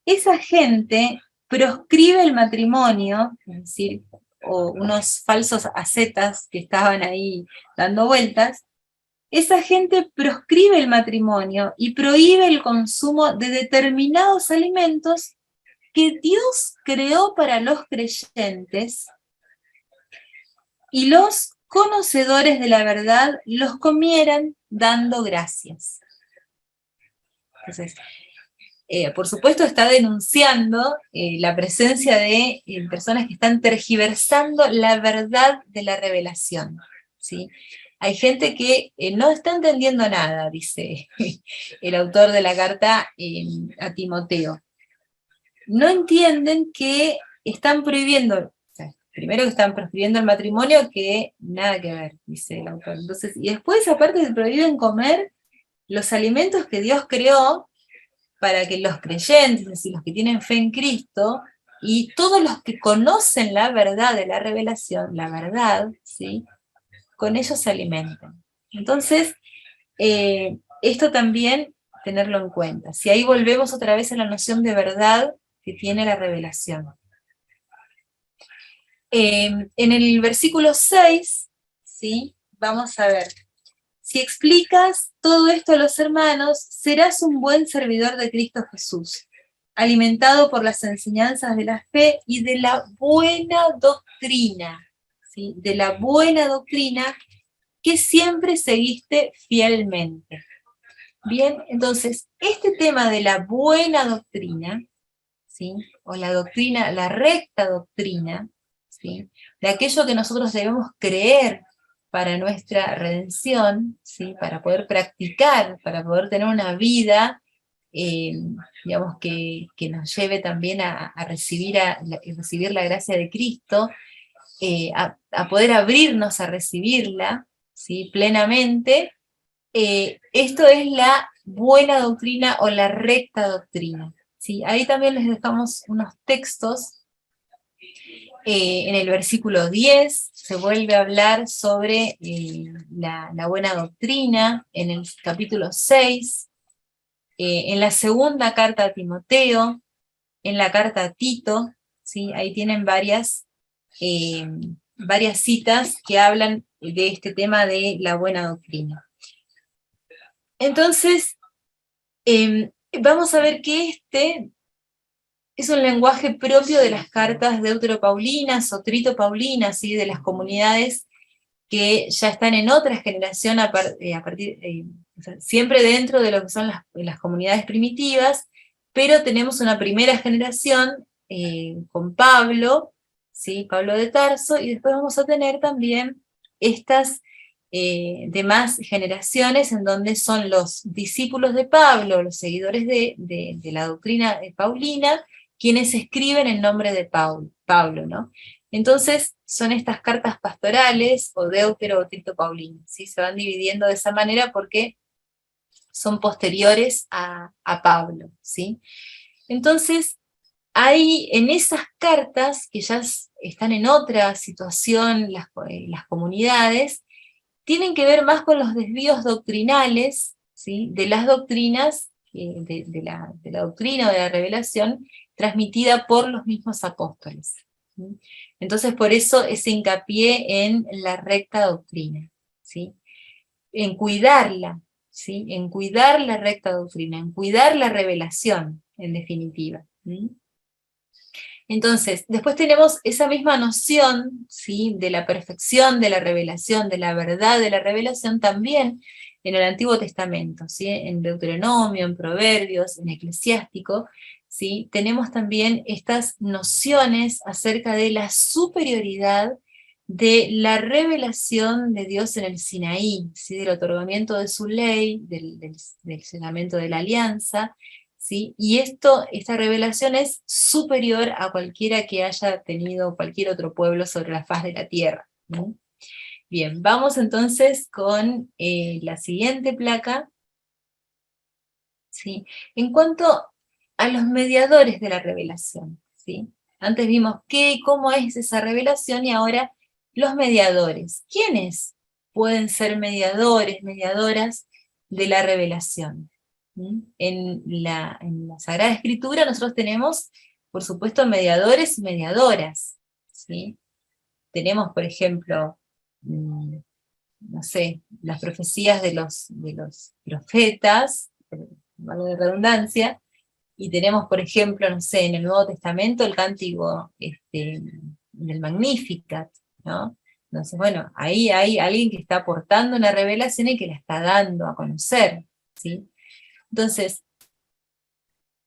Esa gente proscribe el matrimonio, es decir, o unos falsos ascetas que estaban ahí dando vueltas, esa gente proscribe el matrimonio y prohíbe el consumo de determinados alimentos que Dios creó para los creyentes, y los conocedores de la verdad los comieran dando gracias. Entonces, por supuesto está denunciando la presencia de personas que están tergiversando la verdad de la revelación, ¿sí? Hay gente que no está entendiendo nada, dice el autor de la carta a Timoteo. No entienden que están prohibiendo, primero que están proscribiendo el matrimonio, que nada que ver, dice el autor. Entonces, y después aparte se prohíben comer los alimentos que Dios creó para que los creyentes, es decir, los que tienen fe en Cristo, y todos los que conocen la verdad de la revelación, la verdad, ¿sí?, con ellos se alimentan. Entonces, esto también tenerlo en cuenta. Si ahí volvemos otra vez a la noción de verdad que tiene la revelación. En el versículo 6, ¿sí?, vamos a ver. Si explicas todo esto a los hermanos, serás un buen servidor de Cristo Jesús, alimentado por las enseñanzas de la fe y de la buena doctrina, ¿sí?, de la buena doctrina que siempre seguiste fielmente. Bien, entonces, este tema de la buena doctrina, ¿sí?, o la doctrina, la recta doctrina, ¿sí?, de aquello que nosotros debemos creer para nuestra redención, ¿sí?, para poder practicar, para poder tener una vida, digamos, que nos lleve también a recibir la gracia de Cristo, a poder abrirnos a recibirla, ¿sí?, plenamente. Esto es la buena doctrina o la recta doctrina, ¿sí? Ahí también les dejamos unos textos. En el versículo 10 se vuelve a hablar sobre la buena doctrina, en el capítulo 6, en la segunda carta a Timoteo, en la carta a Tito, ¿sí? Ahí tienen varias citas que hablan de este tema de la buena doctrina. Entonces, vamos a ver que este es un lenguaje propio de las cartas deuteropaulinas o tritopaulinas, ¿sí?, de las comunidades que ya están en otra generación, o sea, siempre dentro de lo que son las comunidades primitivas, pero tenemos una primera generación con Pablo, ¿sí?, Pablo de Tarso, y después vamos a tener también estas demás generaciones en donde son los discípulos de Pablo, los seguidores de la doctrina paulina, quienes escriben en nombre de Pablo, ¿no? Entonces, son estas cartas pastorales o deutero o trito-paulinas, ¿sí? Se van dividiendo de esa manera porque son posteriores a Pablo, ¿sí? Entonces, hay en esas cartas, que ya están en otra situación las comunidades, tienen que ver más con los desvíos doctrinales, ¿sí?, de las doctrinas, de la doctrina o de la revelación, transmitida por los mismos apóstoles, ¿sí? Entonces, por eso ese hincapié en la recta doctrina, ¿sí?, en cuidarla, ¿sí?, en cuidar la recta doctrina, en cuidar la revelación, en definitiva, ¿sí? Entonces, después tenemos esa misma noción, ¿sí?, de la perfección de la revelación, de la verdad de la revelación, también en el Antiguo Testamento, ¿sí?, en Deuteronomio, en Proverbios, en Eclesiástico, ¿sí?, tenemos también estas nociones acerca de la superioridad de la revelación de Dios en el Sinaí, ¿sí?, del otorgamiento de su ley, del sellamento de la alianza, ¿sí? Y esta revelación es superior a cualquiera que haya tenido cualquier otro pueblo sobre la faz de la tierra, ¿no? Bien, vamos entonces con la siguiente placa, ¿sí? En cuanto a los mediadores de la revelación, ¿sí? Antes vimos qué y cómo es esa revelación y ahora los mediadores. ¿Quiénes pueden ser mediadores, mediadoras de la revelación? ¿Mm? En la Sagrada Escritura nosotros tenemos, por supuesto, mediadores y mediadoras, ¿sí? Tenemos, por ejemplo, no sé, las profecías de los profetas, valga la redundancia, y tenemos, por ejemplo, no sé, en el Nuevo Testamento el cántico del Magnificat, ¿no? Entonces, bueno, ahí hay alguien que está aportando una revelación y que la está dando a conocer, ¿sí? Entonces,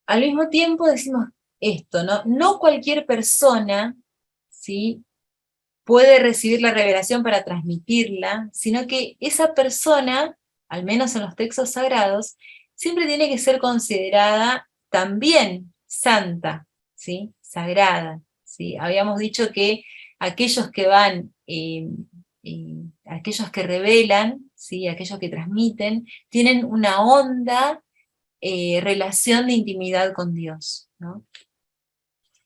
al mismo tiempo decimos esto, ¿no? No cualquier persona, ¿sí?, puede recibir la revelación para transmitirla, sino que esa persona, al menos en los textos sagrados, siempre tiene que ser considerada también santa, ¿sí? Sagrada, ¿sí? Habíamos dicho que aquellos que van, aquellos que revelan, ¿sí? Aquellos que transmiten, tienen una honda relación de intimidad con Dios, ¿no?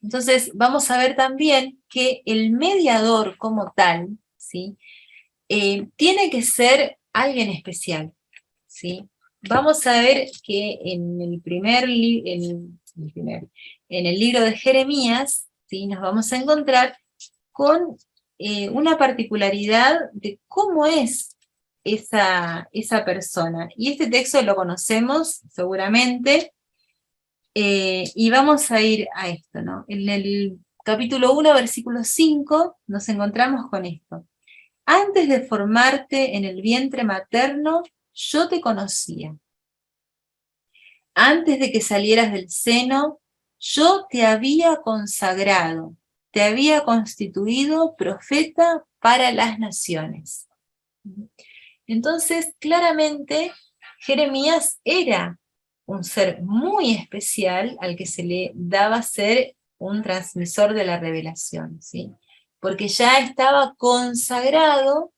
Entonces vamos a ver también que el mediador como tal, ¿sí?, tiene que ser alguien especial, ¿sí? Vamos a ver que en el libro de Jeremías, ¿sí?, nos vamos a encontrar con una particularidad de cómo es esa persona. Y este texto lo conocemos seguramente, y vamos a ir a esto, ¿no? En el capítulo 1, versículo 5, nos encontramos con esto. Antes de formarte en el vientre materno, yo te conocía. Antes de que salieras del seno, yo te había consagrado, te había constituido profeta para las naciones. Entonces, claramente, Jeremías era un ser muy especial al que se le daba ser un transmisor de la revelación, ¿sí? Porque ya estaba consagrado,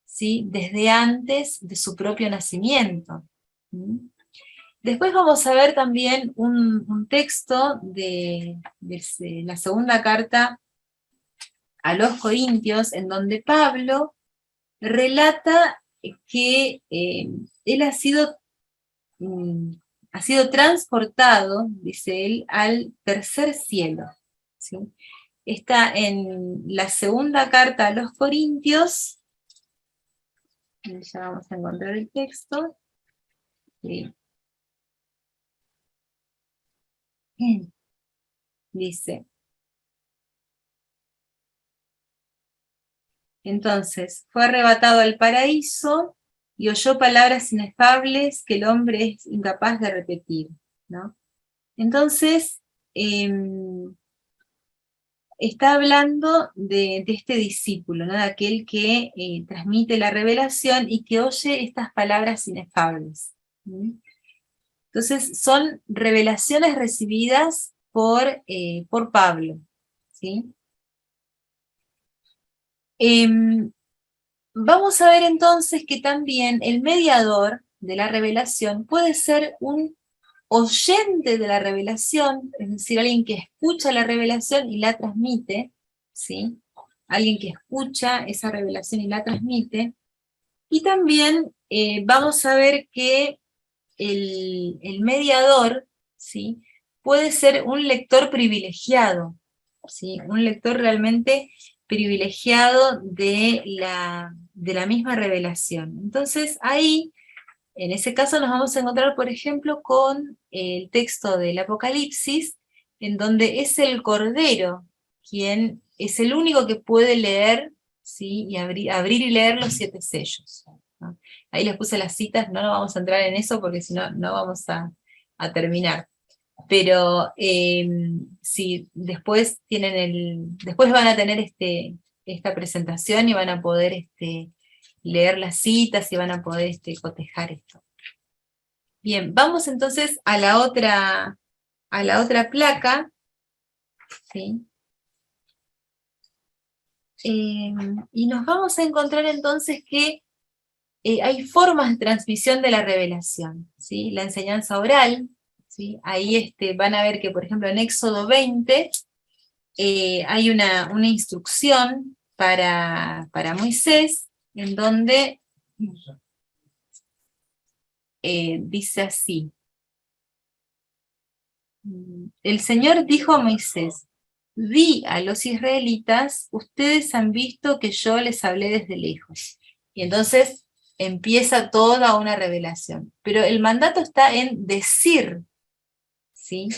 ¿sí?, desde antes de su propio nacimiento. ¿Mm? Después vamos a ver también un texto de la segunda carta a los Corintios, en donde Pablo relata que él ha sido transportado, dice él, al tercer cielo, ¿sí? Está en la segunda carta a los Corintios, ya vamos a encontrar el texto, ¿sí? Dice, entonces, fue arrebatado al paraíso y oyó palabras inefables que el hombre es incapaz de repetir, ¿no? Entonces, está hablando de este discípulo, ¿no?, de aquel que transmite la revelación y que oye estas palabras inefables. ¿Sí? Entonces, son revelaciones recibidas por Pablo, ¿sí? Vamos a ver entonces que también el mediador de la revelación puede ser un oyente de la revelación, es decir, alguien que escucha la revelación y la transmite, ¿sí? Alguien que escucha esa revelación y la transmite. Y también vamos a ver que el mediador, ¿sí?, puede ser un lector privilegiado, ¿sí?, un lector realmente privilegiado de la misma revelación. Entonces ahí, en ese caso, nos vamos a encontrar, por ejemplo, con el texto del Apocalipsis, en donde es el Cordero quien es el único que puede leer, ¿sí?, y abrir y leer los 7 sellos, ¿no? Ahí les puse las citas, no vamos a entrar en eso porque si no, no vamos a terminar. Pero sí, después van a tener esta presentación y van a poder leer las citas y van a poder cotejar esto. Bien, vamos entonces a la otra placa, ¿sí? Y nos vamos a encontrar entonces que hay formas de transmisión de la revelación, ¿sí? La enseñanza oral, ¿sí? Ahí van a ver que, por ejemplo, en Éxodo 20 hay una instrucción para Moisés, en donde dice así: el Señor dijo a Moisés, di a los israelitas, ustedes han visto que yo les hablé desde lejos. Y entonces empieza toda una revelación. Pero el mandato está en decir, ¿sí?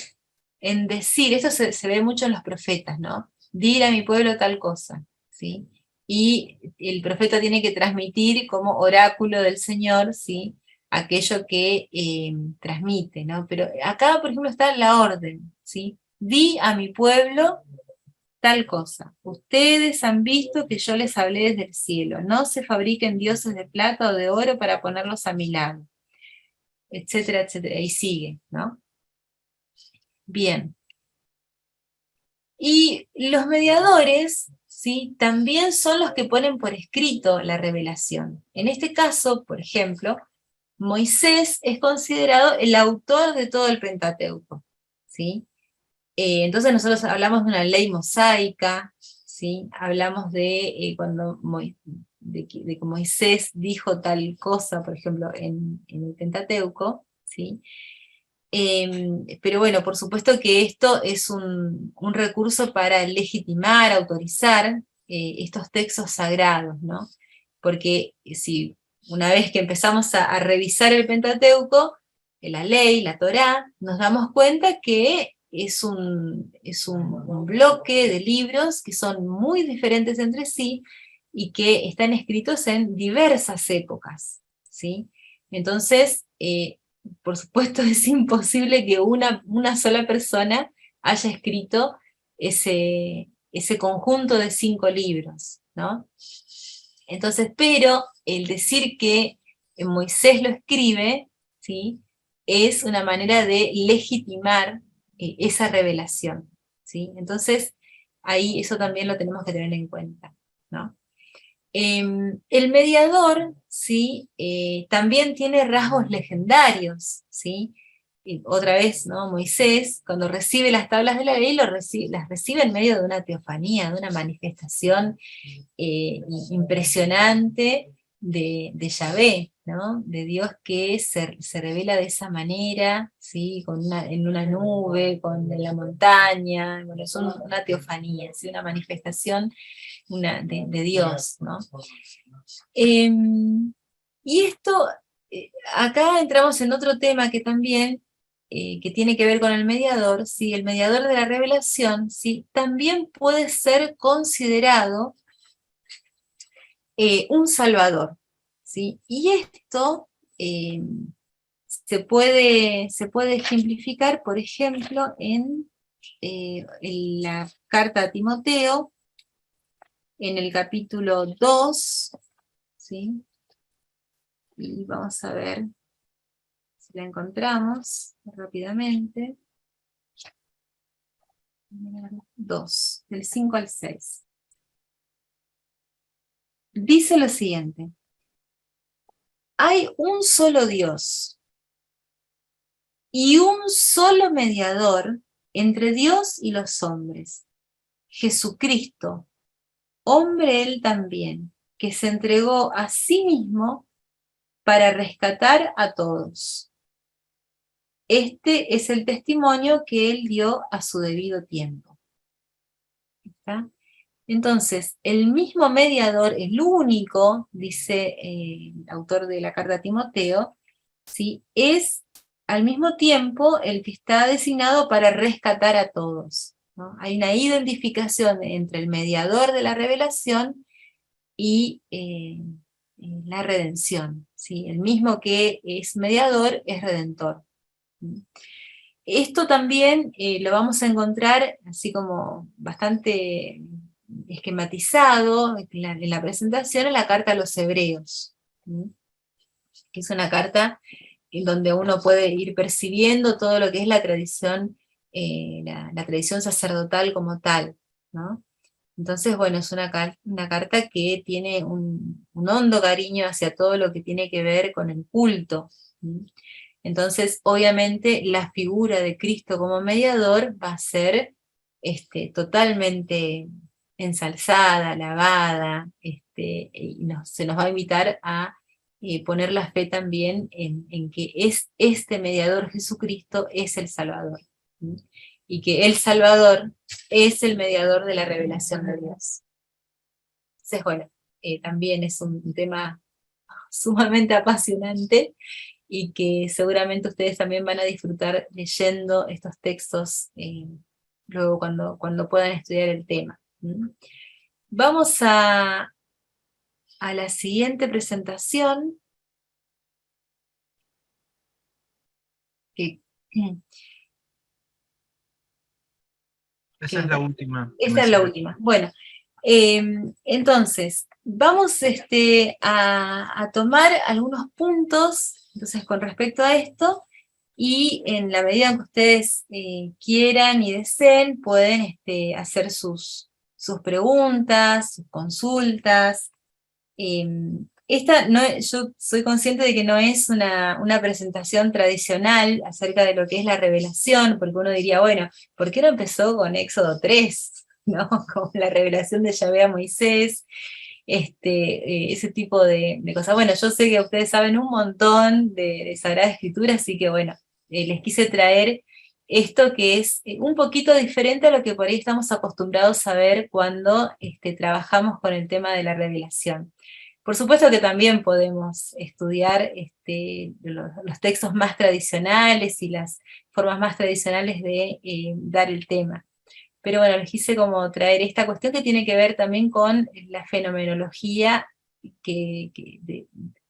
En decir, esto se ve mucho en los profetas, ¿no? Dir a mi pueblo tal cosa, ¿sí? Y el profeta tiene que transmitir como oráculo del Señor, ¿sí? Aquello que transmite, ¿no? Pero acá, por ejemplo, está la orden, ¿sí? Di a mi pueblo tal cosa. Ustedes han visto que yo les hablé desde el cielo. No se fabriquen dioses de plata o de oro para ponerlos a mi lado, etcétera, etcétera. Y sigue, ¿no? Bien. Y los mediadores, ¿sí? También son los que ponen por escrito la revelación. En este caso, por ejemplo, Moisés es considerado el autor de todo el Pentateuco, ¿sí? Entonces nosotros hablamos de una ley mosaica, ¿sí? Hablamos de cuando de que Moisés dijo tal cosa, por ejemplo, en el Pentateuco, ¿sí? Pero bueno, por supuesto que esto es un recurso para legitimar, autorizar estos textos sagrados, ¿no? Porque si una vez que empezamos a revisar el Pentateuco, la ley, la Torá, nos damos cuenta que es un bloque de libros que son muy diferentes entre sí y que están escritos en diversas épocas, ¿sí? Entonces, por supuesto es imposible que una sola persona haya escrito ese conjunto de 5 libros, ¿no? Entonces, pero el decir que Moisés lo escribe, ¿sí? Es una manera de legitimar esa revelación, ¿sí? Entonces, ahí eso también lo tenemos que tener en cuenta, ¿no? El mediador, ¿sí? También tiene rasgos legendarios, ¿sí? Y otra vez, ¿no? Moisés, cuando recibe las tablas de la ley, las recibe en medio de una teofanía, de una manifestación impresionante de Yahvé, ¿no? De Dios que se revela de esa manera, ¿sí? En una nube, en la montaña, bueno, es una teofanía, ¿sí? Una manifestación de Dios, ¿no? Y esto, acá entramos en otro tema que también, que tiene que ver con el mediador, ¿sí? El mediador de la revelación, ¿sí? También puede ser considerado un salvador, ¿sí? Y esto se puede ejemplificar, por ejemplo, en la carta a Timoteo, en el capítulo 2, ¿sí? Y vamos a ver si la encontramos rápidamente. 2, del 5 al 6. Dice lo siguiente: hay un solo Dios y un solo mediador entre Dios y los hombres, Jesucristo, hombre él también, que se entregó a sí mismo para rescatar a todos. Este es el testimonio que él dio a su debido tiempo. ¿Está? Entonces, el mismo mediador, el único, dice el autor de la carta a Timoteo, ¿sí? Es al mismo tiempo el que está designado para rescatar a todos, ¿no? Hay una identificación entre el mediador de la revelación y la redención, ¿sí? El mismo que es mediador es redentor. Esto también lo vamos a encontrar así como bastante esquematizado en la presentación en la carta a los Hebreos, ¿sí? Que es una carta en donde uno puede ir percibiendo todo lo que es la tradición, la tradición sacerdotal como tal, ¿no? Entonces, bueno, es una carta que tiene un hondo cariño hacia todo lo que tiene que ver con el culto, ¿sí? Entonces, obviamente, la figura de Cristo como mediador va a ser totalmente ensalzada, alabada, y se nos va a invitar a poner la fe también en que es este mediador Jesucristo es el Salvador, ¿sí? Y que el Salvador es el mediador de la revelación de Dios. Entonces, bueno, también es un tema sumamente apasionante y que seguramente ustedes también van a disfrutar leyendo estos textos luego cuando puedan estudiar el tema. ¿Mm? Vamos a la siguiente presentación, que Esa es la última que esta es la mencioné. última. Bueno, entonces, vamos a tomar algunos puntos entonces, con respecto a esto, y en la medida en que ustedes quieran y deseen, pueden hacer sus preguntas, sus consultas. Esta no yo soy consciente de que no es una presentación tradicional acerca de lo que es la revelación, porque uno diría, bueno, ¿por qué no empezó con Éxodo 3? ¿No? Con la revelación de Yahvé a Moisés, ese tipo de cosas. Bueno, yo sé que ustedes saben un montón de Sagrada Escritura, así que bueno, les quise traer esto que es un poquito diferente a lo que por ahí estamos acostumbrados a ver cuando trabajamos con el tema de la revelación. Por supuesto que también podemos estudiar los textos más tradicionales y las formas más tradicionales de dar el tema. Pero bueno, les quise como traer esta cuestión que tiene que ver también con la fenomenología que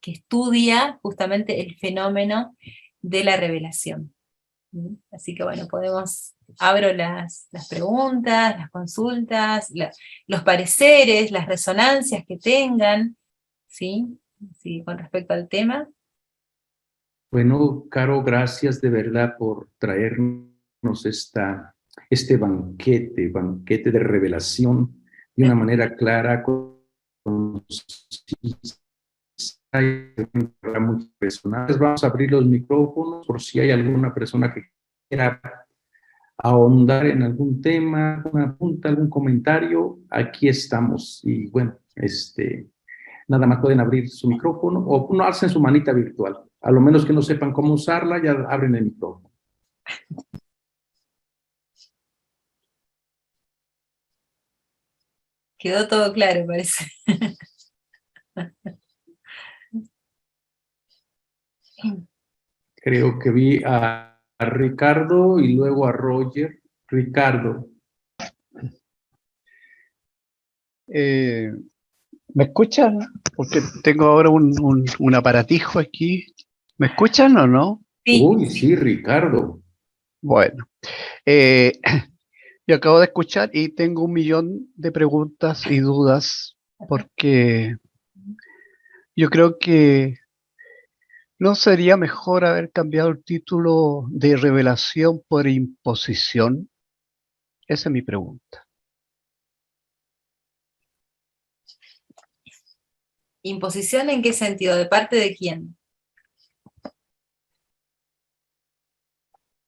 estudia justamente el fenómeno de la revelación. ¿Mm? Así que bueno, abro las preguntas, las consultas, los pareceres, las resonancias que tengan, ¿sí? Sí, con respecto al tema. Bueno, Caro, gracias de verdad por traernos este banquete de revelación de una manera clara, concisa y para muchas personas. Vamos a abrir los micrófonos por si hay alguna persona que quiera ahondar en algún tema, alguna punta, algún comentario. Aquí estamos. Y bueno, nada más pueden abrir su micrófono o no alcen su manita virtual. A lo menos que no sepan cómo usarla, ya abren el micrófono. Quedó todo claro, parece. Creo que vi a Ricardo y luego a Roger. Ricardo. ¿Me escuchan? Porque tengo ahora un aparatijo aquí. ¿Me escuchan o no? Sí. Uy, sí, Ricardo. Bueno, yo acabo de escuchar y tengo 1.000.000 de preguntas y dudas porque yo creo que ¿no sería mejor haber cambiado el título de revelación por imposición? Esa es mi pregunta. ¿Imposición en qué sentido? ¿De parte de quién?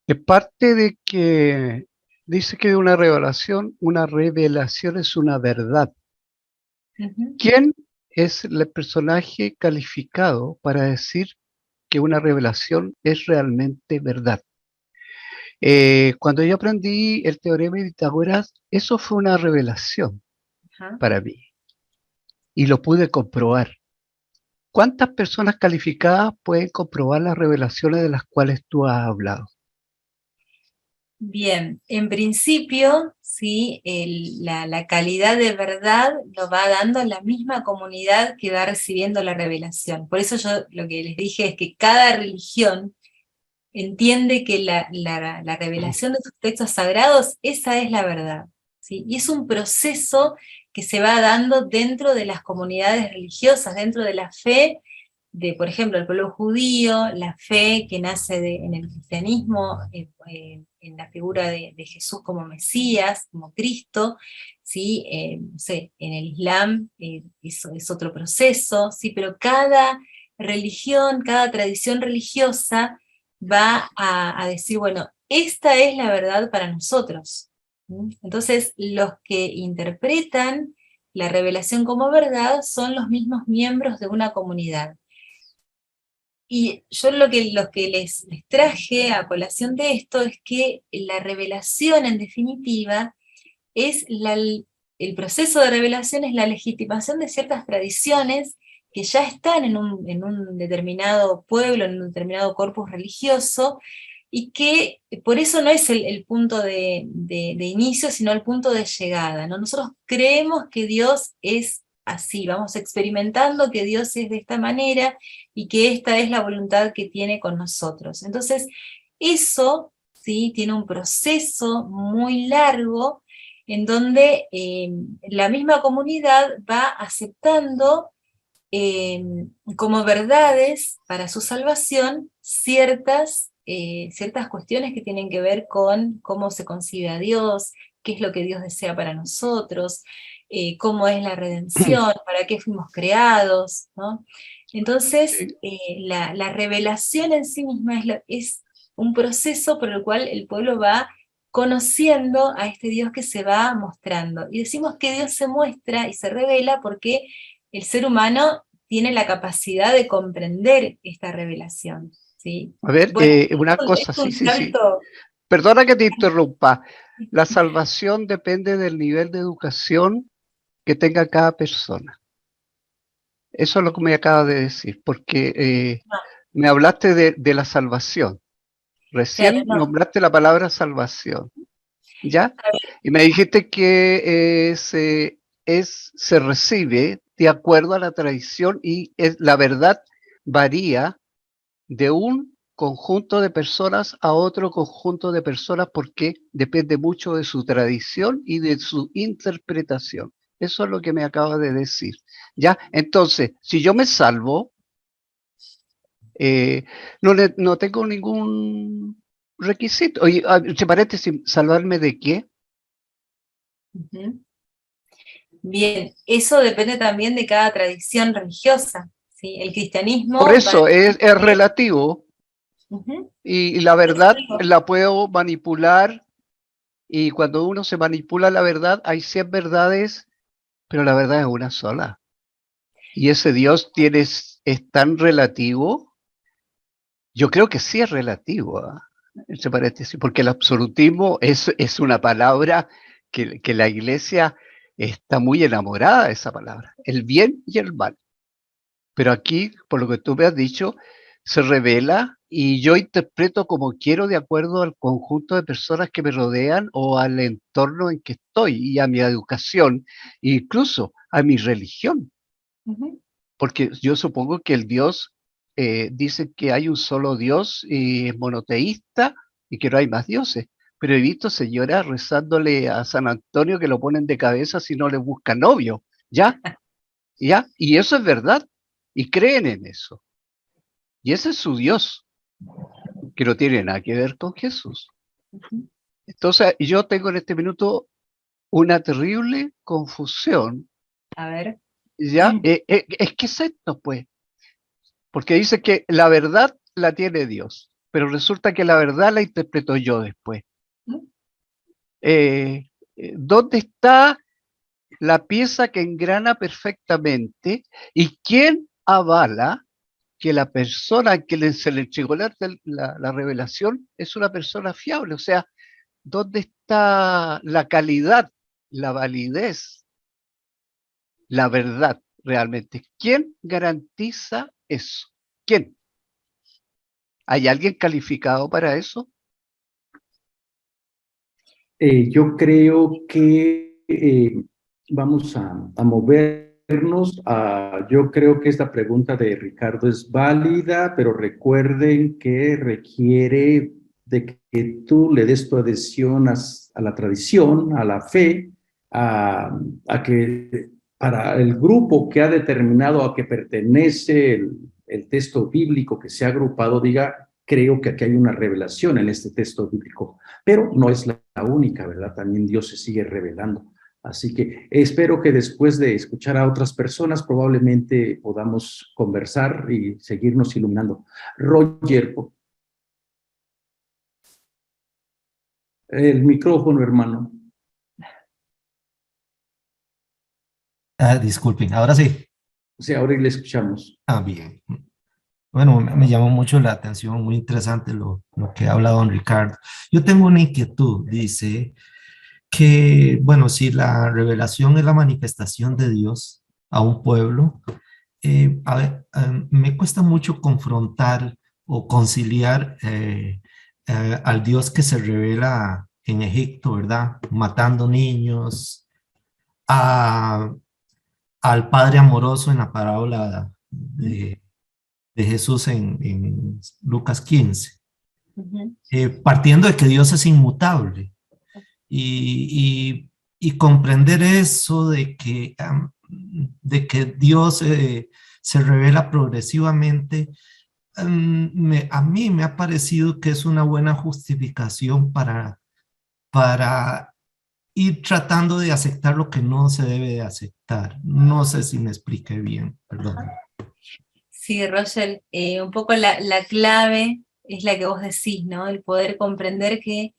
De parte de que dice que una revelación es una verdad. Uh-huh. ¿Quién es el personaje calificado para decir que una revelación es realmente verdad? Cuando yo aprendí el teorema de Pitágoras, eso fue una revelación Uh-huh. para mí y lo pude comprobar. ¿Cuántas personas calificadas pueden comprobar las revelaciones de las cuales tú has hablado? Bien, en principio, sí, la calidad de verdad lo va dando la misma comunidad que va recibiendo la revelación. Por eso yo lo que les dije es que cada religión entiende que la revelación de sus textos sagrados, esa es la verdad, ¿sí? Y es un proceso que se va dando dentro de las comunidades religiosas, dentro de la fe de, por ejemplo, el pueblo judío, la fe que nace en el cristianismo, en la figura de Jesús como Mesías, como Cristo, ¿sí? No sé, en el Islam eso es otro proceso, ¿sí? Pero cada religión, cada tradición religiosa va a decir, bueno, esta es la verdad para nosotros. Entonces, los que interpretan la revelación como verdad son los mismos miembros de una comunidad. Y yo lo que les traje a colación de esto es que la revelación, en definitiva, es el proceso de revelación es la legitimación de ciertas tradiciones que ya están en un determinado pueblo, en un determinado corpus religioso, y que por eso no es el punto de inicio, sino el punto de llegada, ¿no? Nosotros creemos que Dios es así, vamos experimentando que Dios es de esta manera, y que esta es la voluntad que tiene con nosotros. Entonces, eso, ¿sí?, tiene un proceso muy largo, en donde la misma comunidad va aceptando como verdades para su salvación ciertas cuestiones que tienen que ver con cómo se concibe a Dios, qué es lo que Dios desea para nosotros, cómo es la redención, para qué fuimos creados, ¿no? Entonces, la revelación en sí misma es un proceso por el cual el pueblo va conociendo a este Dios que se va mostrando. Y decimos que Dios se muestra y se revela porque el ser humano tiene la capacidad de comprender esta revelación, ¿sí? A ver, Bueno, una cosa, sí. Perdona que te interrumpa. La salvación depende del nivel de educación que tenga cada persona. Eso es lo que me acabas de decir, porque me hablaste de la salvación. Recién nombraste la palabra salvación, ¿ya? Y me dijiste que se recibe de acuerdo a la tradición y la verdad varía de un conjunto de personas a otro conjunto de personas porque depende mucho de su tradición y de su interpretación. Eso es lo que me acaba de decir. ¿Ya? Entonces, si yo me salvo, no tengo ningún requisito. Oye, entre paréntesis, ¿salvarme de qué? Bien, eso depende también de cada tradición religiosa, ¿sí? El cristianismo... Por eso es relativo. Y la verdad la puedo manipular, y cuando uno se manipula la verdad, hay 100 verdades, pero la verdad es una sola. Y ese Dios es tan relativo. Yo creo que sí es relativo, entre paréntesis, porque el absolutismo es una palabra que la iglesia está muy enamorada de esa palabra, el bien y el mal. Pero aquí, por lo que tú me has dicho, se revela y yo interpreto como quiero de acuerdo al conjunto de personas que me rodean o al entorno en que estoy y a mi educación, incluso a mi religión. Porque yo supongo que el Dios dice que hay un solo Dios y es monoteísta y que no hay más dioses. Pero he visto señoras rezándole a San Antonio que lo ponen de cabeza si no le buscan novio. ¿Ya? ¿Ya? Y eso es verdad. Y creen en eso. Y ese es su Dios, que no tiene nada que ver con Jesús. Entonces, yo tengo en este minuto una terrible confusión. A ver. ¿Ya? Es que es esto, pues. Porque dice que la verdad la tiene Dios, pero resulta que la verdad la interpreto yo después. ¿Dónde está la pieza que engrana perfectamente y quién avala que la persona que se le entregó la revelación es una persona fiable? O sea, ¿dónde está la calidad, la validez, la verdad realmente? ¿Quién garantiza eso? ¿Quién? ¿Hay alguien calificado para eso? Yo creo que vamos a movernos. Yo creo que esta pregunta de Ricardo es válida, pero recuerden que requiere de que tú le des tu adhesión a la tradición, a la fe, a que para el grupo que ha determinado a que pertenece el texto bíblico que se ha agrupado, diga, creo que aquí hay una revelación en este texto bíblico, pero no es la única, ¿verdad? También Dios se sigue revelando. Así que espero que después de escuchar a otras personas probablemente podamos conversar y seguirnos iluminando. Roger, El micrófono, hermano. Disculpen, ahora sí. Sí, ahora le escuchamos. Bien. Bueno, me llamó mucho la atención, muy interesante lo que habla don Ricardo. Yo tengo una inquietud, dice que, bueno, si la revelación es la manifestación de Dios a un pueblo, a ver, me cuesta mucho confrontar o conciliar al Dios que se revela en Egipto, ¿verdad? Matando niños, a, al Padre amoroso en la parábola de Jesús en Lucas 15, Ujú. partiendo de que Dios es inmutable y comprender eso de que Dios se revela progresivamente, a mí me ha parecido que es una buena justificación para ir tratando de aceptar lo que no se debe de aceptar. No sé si me expliqué bien, perdón. Sí, Roger, un poco la clave es la que vos decís, ¿no? El poder comprender que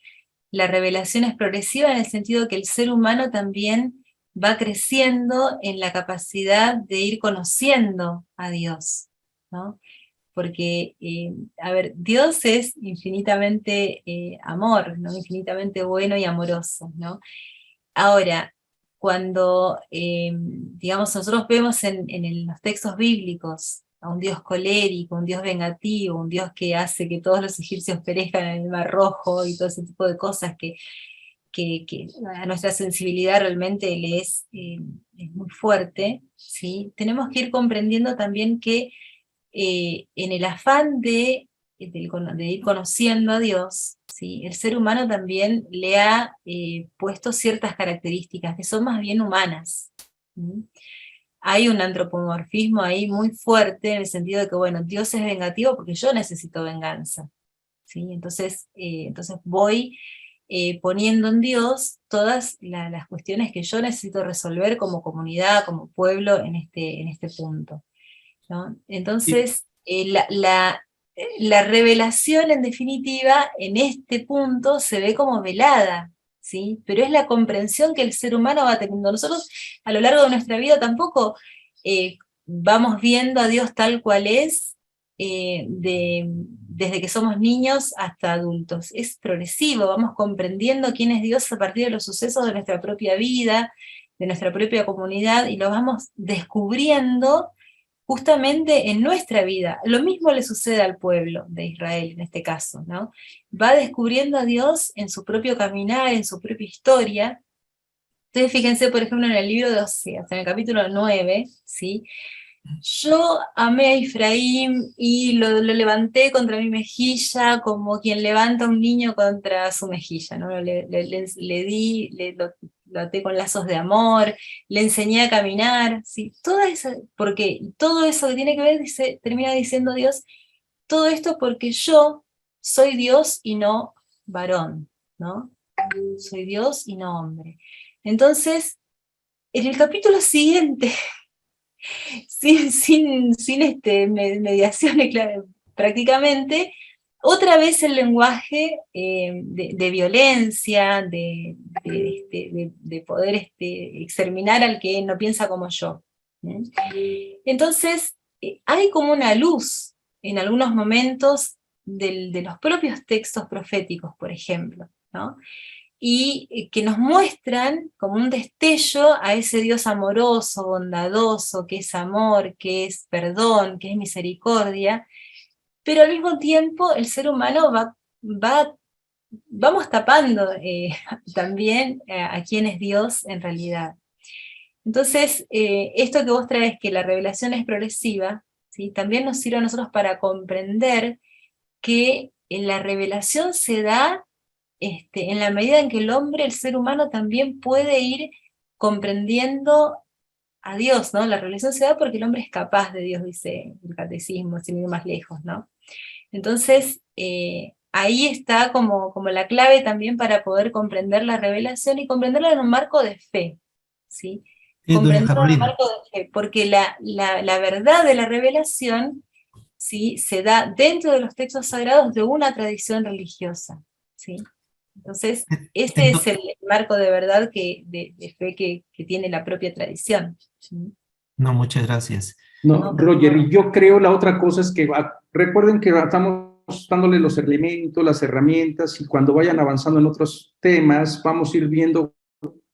la revelación es progresiva en el sentido que el ser humano también va creciendo en la capacidad de ir conociendo a Dios, ¿no? Porque, a ver, Dios es infinitamente amor, ¿no? Infinitamente bueno y amoroso, ¿no? Ahora, cuando, digamos, nosotros vemos en los textos bíblicos a un Dios colérico, un Dios vengativo, un Dios que hace que todos los egipcios perezcan en el Mar Rojo y todo ese tipo de cosas que a nuestra sensibilidad realmente es muy fuerte, ¿sí? Tenemos que ir comprendiendo también que en el afán de ir conociendo a Dios, ¿sí? El ser humano también le ha puesto ciertas características que son más bien humanas. ¿Mm? Hay un antropomorfismo ahí muy fuerte en el sentido de que, bueno, Dios es vengativo porque yo necesito venganza, ¿sí? Entonces voy poniendo en Dios todas las cuestiones que yo necesito resolver como comunidad, como pueblo en este punto, ¿no? Entonces, la revelación, en definitiva, en este punto se ve como velada, ¿sí? Pero es la comprensión que el ser humano va teniendo. Nosotros, a lo largo de nuestra vida, tampoco vamos viendo a Dios tal cual es, desde que somos niños hasta adultos. Es progresivo, vamos comprendiendo quién es Dios a partir de los sucesos de nuestra propia vida, de nuestra propia comunidad, y lo vamos descubriendo justamente en nuestra vida. Lo mismo le sucede al pueblo de Israel en este caso, ¿no? Va descubriendo a Dios en su propio caminar, en su propia historia. Entonces fíjense, por ejemplo, en el libro de Oseas, en el capítulo 9, ¿sí? Yo amé a Efraín y lo levanté contra mi mejilla como quien levanta a un niño contra su mejilla, ¿no? Lo até con lazos de amor, le enseñé a caminar, ¿sí? Porque todo eso que tiene que ver, termina diciendo Dios, todo esto porque yo soy Dios y no varón, ¿no? Soy Dios y no hombre. Entonces, en el capítulo siguiente, sin mediaciones, claro, prácticamente, otra vez el lenguaje de violencia, de poder exterminar al que no piensa como yo. Entonces, hay como una luz en algunos momentos de los propios textos proféticos, por ejemplo, ¿no? Y que nos muestran como un destello a ese Dios amoroso, bondadoso, que es amor, que es perdón, que es misericordia, pero al mismo tiempo el ser humano vamos tapando también a quién es Dios en realidad. Entonces, esto que vos traes, que la revelación es progresiva, ¿sí? También nos sirve a nosotros para comprender que la revelación se da en la medida en que el hombre, el ser humano, también puede ir comprendiendo a Dios, ¿no? La revelación se da porque el hombre es capaz de Dios, dice el catecismo, sin ir más lejos, ¿no? Entonces, ahí está como la clave también para poder comprender la revelación y comprenderla en un marco de fe, ¿sí? Doña Comprenderla en un Carolina. marco de fe, porque la verdad de la revelación, ¿sí? Se da dentro de los textos sagrados de una tradición religiosa, ¿sí? Entonces, este es el marco de verdad de fe que tiene la propia tradición. ¿Sí? No, muchas gracias. No, Roger, y yo creo la otra cosa es que recuerden que estamos dándole los elementos, las herramientas, y cuando vayan avanzando en otros temas, vamos a ir viendo,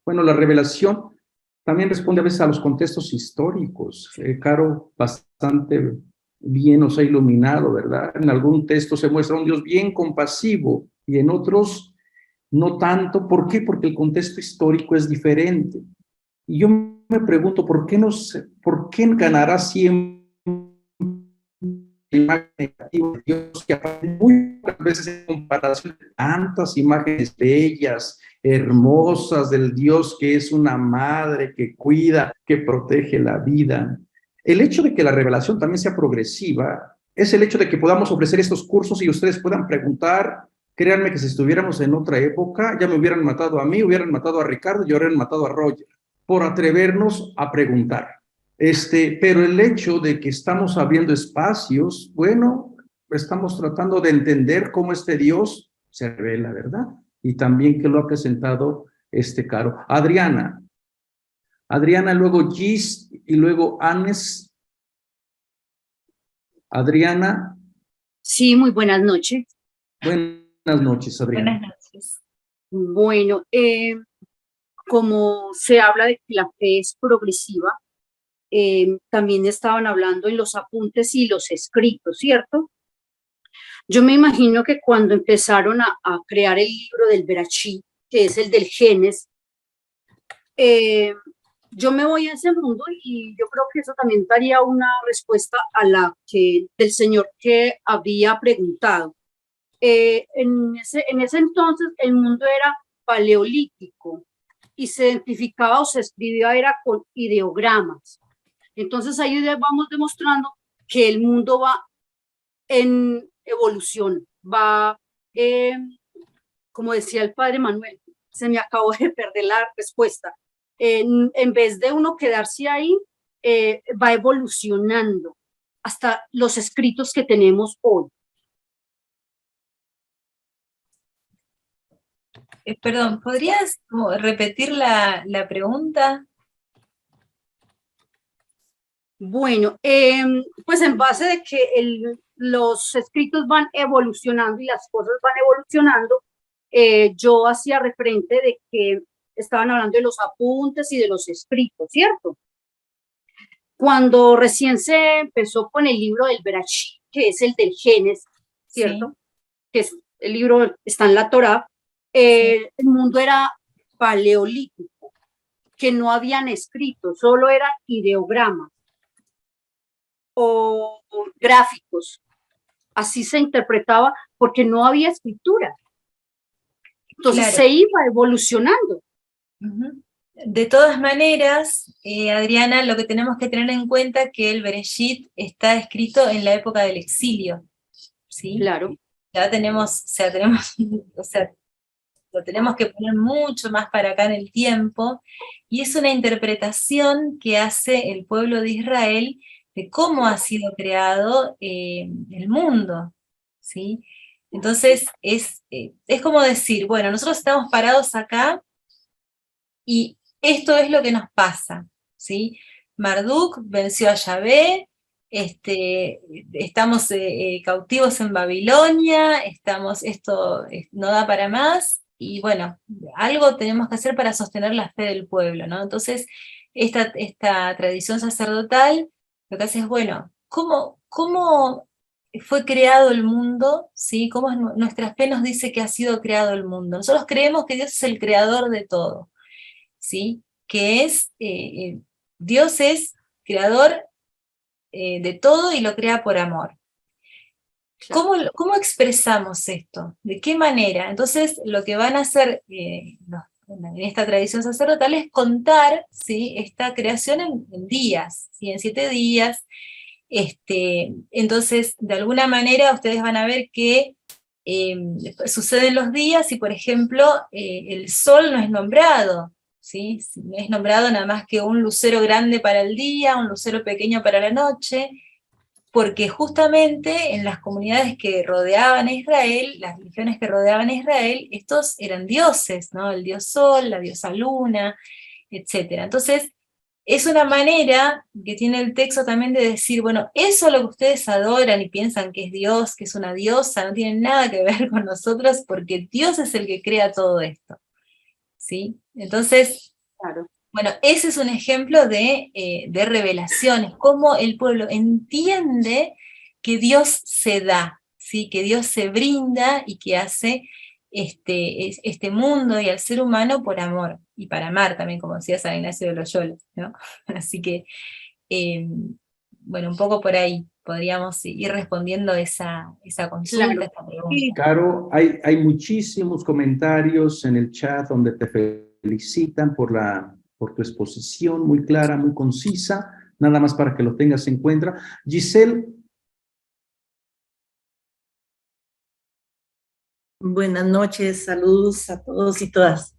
bueno, la revelación también responde a veces a los contextos históricos. Caro, bastante bien nos ha iluminado, ¿verdad? En algún texto se muestra un Dios bien compasivo y en otros no tanto. ¿Por qué? Porque el contexto histórico es diferente. Y yo me pregunto, ¿por qué ganará siempre la imagen negativa de Dios, que aparece muy pocas veces en comparación de tantas imágenes bellas, hermosas del Dios que es una madre que cuida, que protege la vida? El hecho de que la revelación también sea progresiva es el hecho de que podamos ofrecer estos cursos y ustedes puedan preguntar. Créanme que si estuviéramos en otra época, ya me hubieran matado a mí, hubieran matado a Ricardo y hubieran matado a Roger, por atrevernos a preguntar. Pero el hecho de que estamos abriendo espacios, bueno, estamos tratando de entender cómo este Dios se revela, ¿verdad? Y también que lo ha presentado Caro. Adriana, luego Gis y luego Anes. Adriana. Sí, muy buenas noches. Buenas noches, Adriana. Buenas noches. Bueno, como se habla de que la fe es progresiva, también estaban hablando en los apuntes y los escritos, ¿cierto? Yo me imagino que cuando empezaron a crear el libro del Berachí, que es el del Génesis, yo me voy a ese mundo y yo creo que eso también daría una respuesta a la que del Señor que había preguntado. En ese entonces el mundo era paleolítico y se identificaba o se escribía era con ideogramas. Entonces ahí vamos demostrando que el mundo va en evolución, va, como decía el padre Manuel, se me acabó de perder la respuesta, en vez de uno quedarse ahí, va evolucionando hasta los escritos que tenemos hoy. Perdón, ¿podrías repetir la pregunta? Bueno, pues en base de que los escritos van evolucionando y las cosas van evolucionando, yo hacía referente de que estaban hablando de los apuntes y de los escritos, ¿cierto? Cuando recién se empezó con el libro del Berachí, que es el del Génesis, ¿cierto? Sí. Que es, el libro está en la Torá, sí. El mundo era paleolítico, que no habían escritos, solo eran ideogramas o gráficos. Así se interpretaba porque no había escritura. Entonces claro, se iba evolucionando. De todas maneras, Adriana, lo que tenemos que tener en cuenta es que el Bereshit está escrito en la época del exilio, ¿sí? Claro. Ya tenemos, lo tenemos que poner mucho más para acá en el tiempo, y es una interpretación que hace el pueblo de Israel de cómo ha sido creado el mundo, ¿sí? Entonces, es como decir, bueno, nosotros estamos parados acá, y esto es lo que nos pasa, ¿sí? Marduk venció a Yahvé, estamos cautivos en Babilonia, esto no da para más, y bueno, algo tenemos que hacer para sostener la fe del pueblo, ¿no? Entonces, esta tradición sacerdotal lo que hace es, bueno, ¿cómo fue creado el mundo? ¿Sí? ¿Cómo nuestra fe nos dice que ha sido creado el mundo? Nosotros creemos que Dios es el creador de todo, ¿sí? Que es, Dios es creador de todo y lo crea por amor. Claro. ¿Cómo expresamos esto? ¿De qué manera? Entonces, lo que van a hacer en esta tradición sacerdotal es contar, ¿sí?, esta creación en días, ¿sí?, en 7 días. Entonces, de alguna manera, ustedes van a ver que suceden los días y, por ejemplo, el sol no es nombrado, ¿sí? No es nombrado nada más que un lucero grande para el día, un lucero pequeño para la noche. porque justamente en las comunidades que rodeaban a Israel, las religiones que rodeaban a Israel, estos eran dioses, ¿no? El dios Sol, la diosa Luna, etc. Entonces, es una manera que tiene el texto también de decir, bueno, eso lo que ustedes adoran y piensan que es Dios, que es una diosa, no tiene nada que ver con nosotros, porque Dios es el que crea todo esto, ¿sí? Entonces, Claro. bueno, ese es un ejemplo de revelaciones, cómo el pueblo entiende que Dios se da, ¿sí? Que Dios se brinda y que hace este mundo y al ser humano por amor, y para amar también, como decía San Ignacio de Loyola, ¿no? Así que, bueno, un poco por ahí podríamos ir respondiendo esa consulta, Claro. esa pregunta. Caro, hay muchísimos comentarios en el chat donde te felicitan por tu exposición muy clara, muy concisa, nada más para que lo tengas en cuenta. Giselle. Buenas noches, saludos a todos y todas.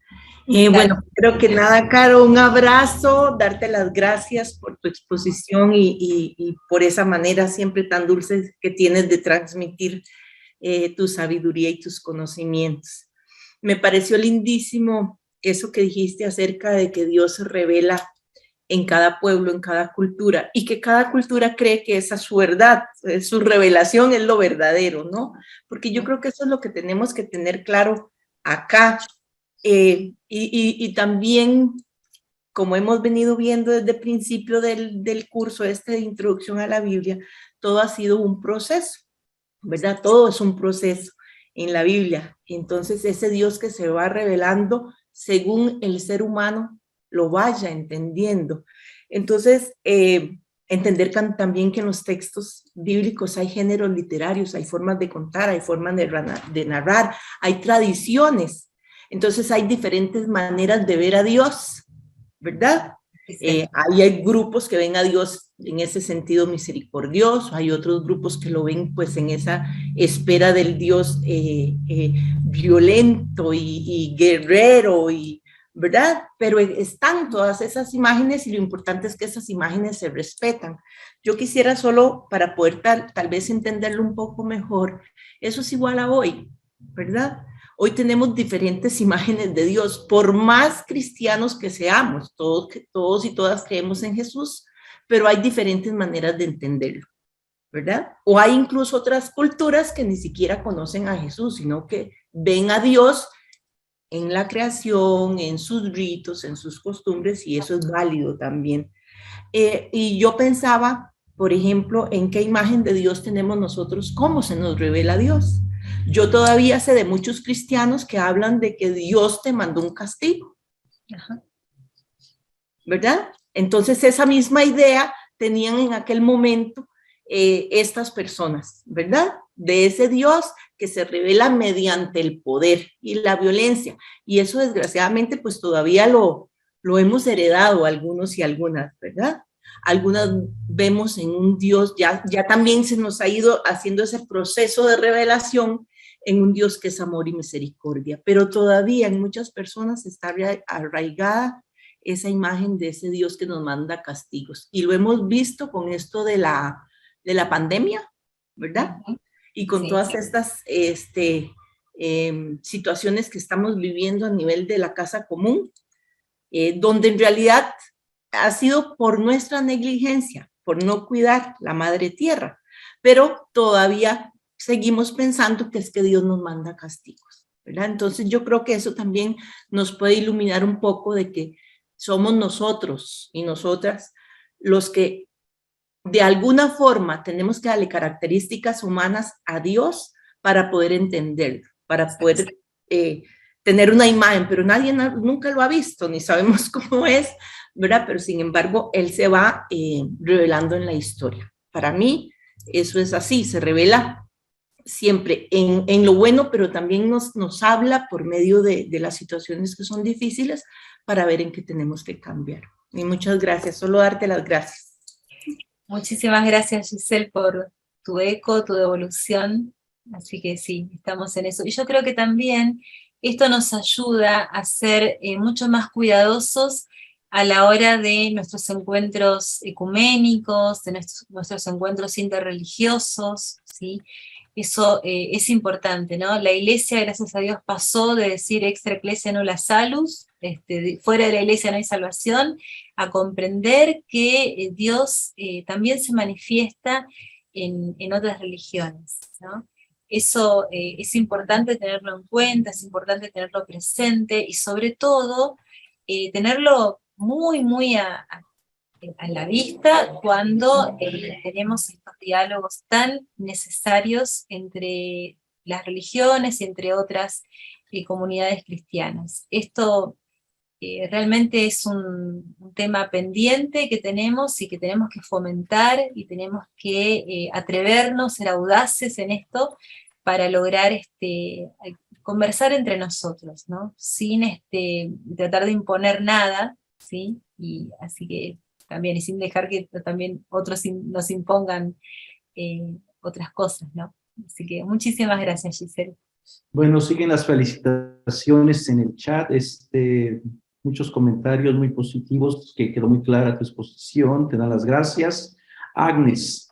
Bueno, creo que nada, Caro, un abrazo, darte las gracias por tu exposición y por esa manera siempre tan dulce que tienes de transmitir tu sabiduría y tus conocimientos. Me pareció lindísimo eso que dijiste acerca de que Dios se revela en cada pueblo, en cada cultura, y que cada cultura cree que esa es su verdad, su revelación es lo verdadero, ¿no? Porque yo creo que eso es lo que tenemos que tener claro acá. Y también, como hemos venido viendo desde el principio del curso de introducción a la Biblia, todo ha sido un proceso, ¿verdad? Todo es un proceso en la Biblia. Entonces, ese Dios que se va revelando según el ser humano lo vaya entendiendo. Entonces, entender también que en los textos bíblicos hay géneros literarios, hay formas de contar, hay formas de narrar, hay tradiciones. Entonces, hay diferentes maneras de ver a Dios, ¿verdad? Ahí hay grupos que ven a Dios en ese sentido misericordioso, hay otros grupos que lo ven pues en esa espera del Dios violento y guerrero, ¿verdad? Pero están todas esas imágenes y lo importante es que esas imágenes se respetan. Yo quisiera solo, para poder tal vez entenderlo un poco mejor, eso es igual a hoy, ¿verdad? Hoy tenemos diferentes imágenes de Dios, por más cristianos que seamos, todos y todas creemos en Jesús, pero hay diferentes maneras de entenderlo, ¿verdad? O hay incluso otras culturas que ni siquiera conocen a Jesús, sino que ven a Dios en la creación, en sus ritos, en sus costumbres, y eso es válido también. Y yo pensaba, por ejemplo, en qué imagen de Dios tenemos nosotros, cómo se nos revela Dios. Yo todavía sé de muchos cristianos que hablan de que Dios te mandó un castigo, ¿verdad? Entonces esa misma idea tenían en aquel momento estas personas, ¿verdad? De ese Dios que se revela mediante el poder y la violencia. Y eso desgraciadamente pues todavía lo hemos heredado algunos y algunas, ¿verdad? Algunas vemos en un Dios, ya también se nos ha ido haciendo ese proceso de revelación en un Dios que es amor y misericordia, pero todavía en muchas personas está arraigada esa imagen de ese Dios que nos manda castigos. Y lo hemos visto con esto de la pandemia, ¿verdad? Y con todas estas situaciones que estamos viviendo a nivel de la casa común, donde en realidad ha sido por nuestra negligencia, por no cuidar la madre tierra, pero todavía seguimos pensando que es que Dios nos manda castigos, ¿verdad? Entonces yo creo que eso también nos puede iluminar un poco de que somos nosotros y nosotras los que de alguna forma tenemos que darle características humanas a Dios para poder entenderlo, para poder tener una imagen, pero nadie nunca lo ha visto, ni sabemos cómo es, ¿verdad? Pero sin embargo, Él se va revelando en la historia. Para mí, eso es así, se revela siempre en lo bueno, pero también nos habla por medio de las situaciones que son difíciles para ver en qué tenemos que cambiar. Y muchas gracias, solo darte las gracias. Muchísimas gracias, Giselle, por tu eco, tu devolución. Así que sí, estamos en eso. Y yo creo que también esto nos ayuda a ser mucho más cuidadosos a la hora de nuestros encuentros ecuménicos, de nuestros encuentros interreligiosos, ¿sí? Eso es importante, ¿no? La Iglesia, gracias a Dios, pasó de decir extra ecclesia nulla salus, fuera de la Iglesia no hay salvación, a comprender que Dios también se manifiesta en otras religiones, ¿no? Eso es importante tenerlo en cuenta, es importante tenerlo presente, y sobre todo tenerlo muy, muy a la vista cuando tenemos estos diálogos tan necesarios entre las religiones y entre otras comunidades cristianas. Esto realmente es un tema pendiente que tenemos y que tenemos que fomentar, y tenemos que atrevernos, ser audaces en esto para lograr conversar entre nosotros, ¿no? Sin tratar de imponer nada, ¿sí? Y así que también, y sin dejar que también otros nos impongan otras cosas, ¿no? Así que muchísimas gracias, Giselle. Bueno, siguen las felicitaciones en el chat, muchos comentarios muy positivos, que quedó muy clara tu exposición, te dan las gracias. Agnes.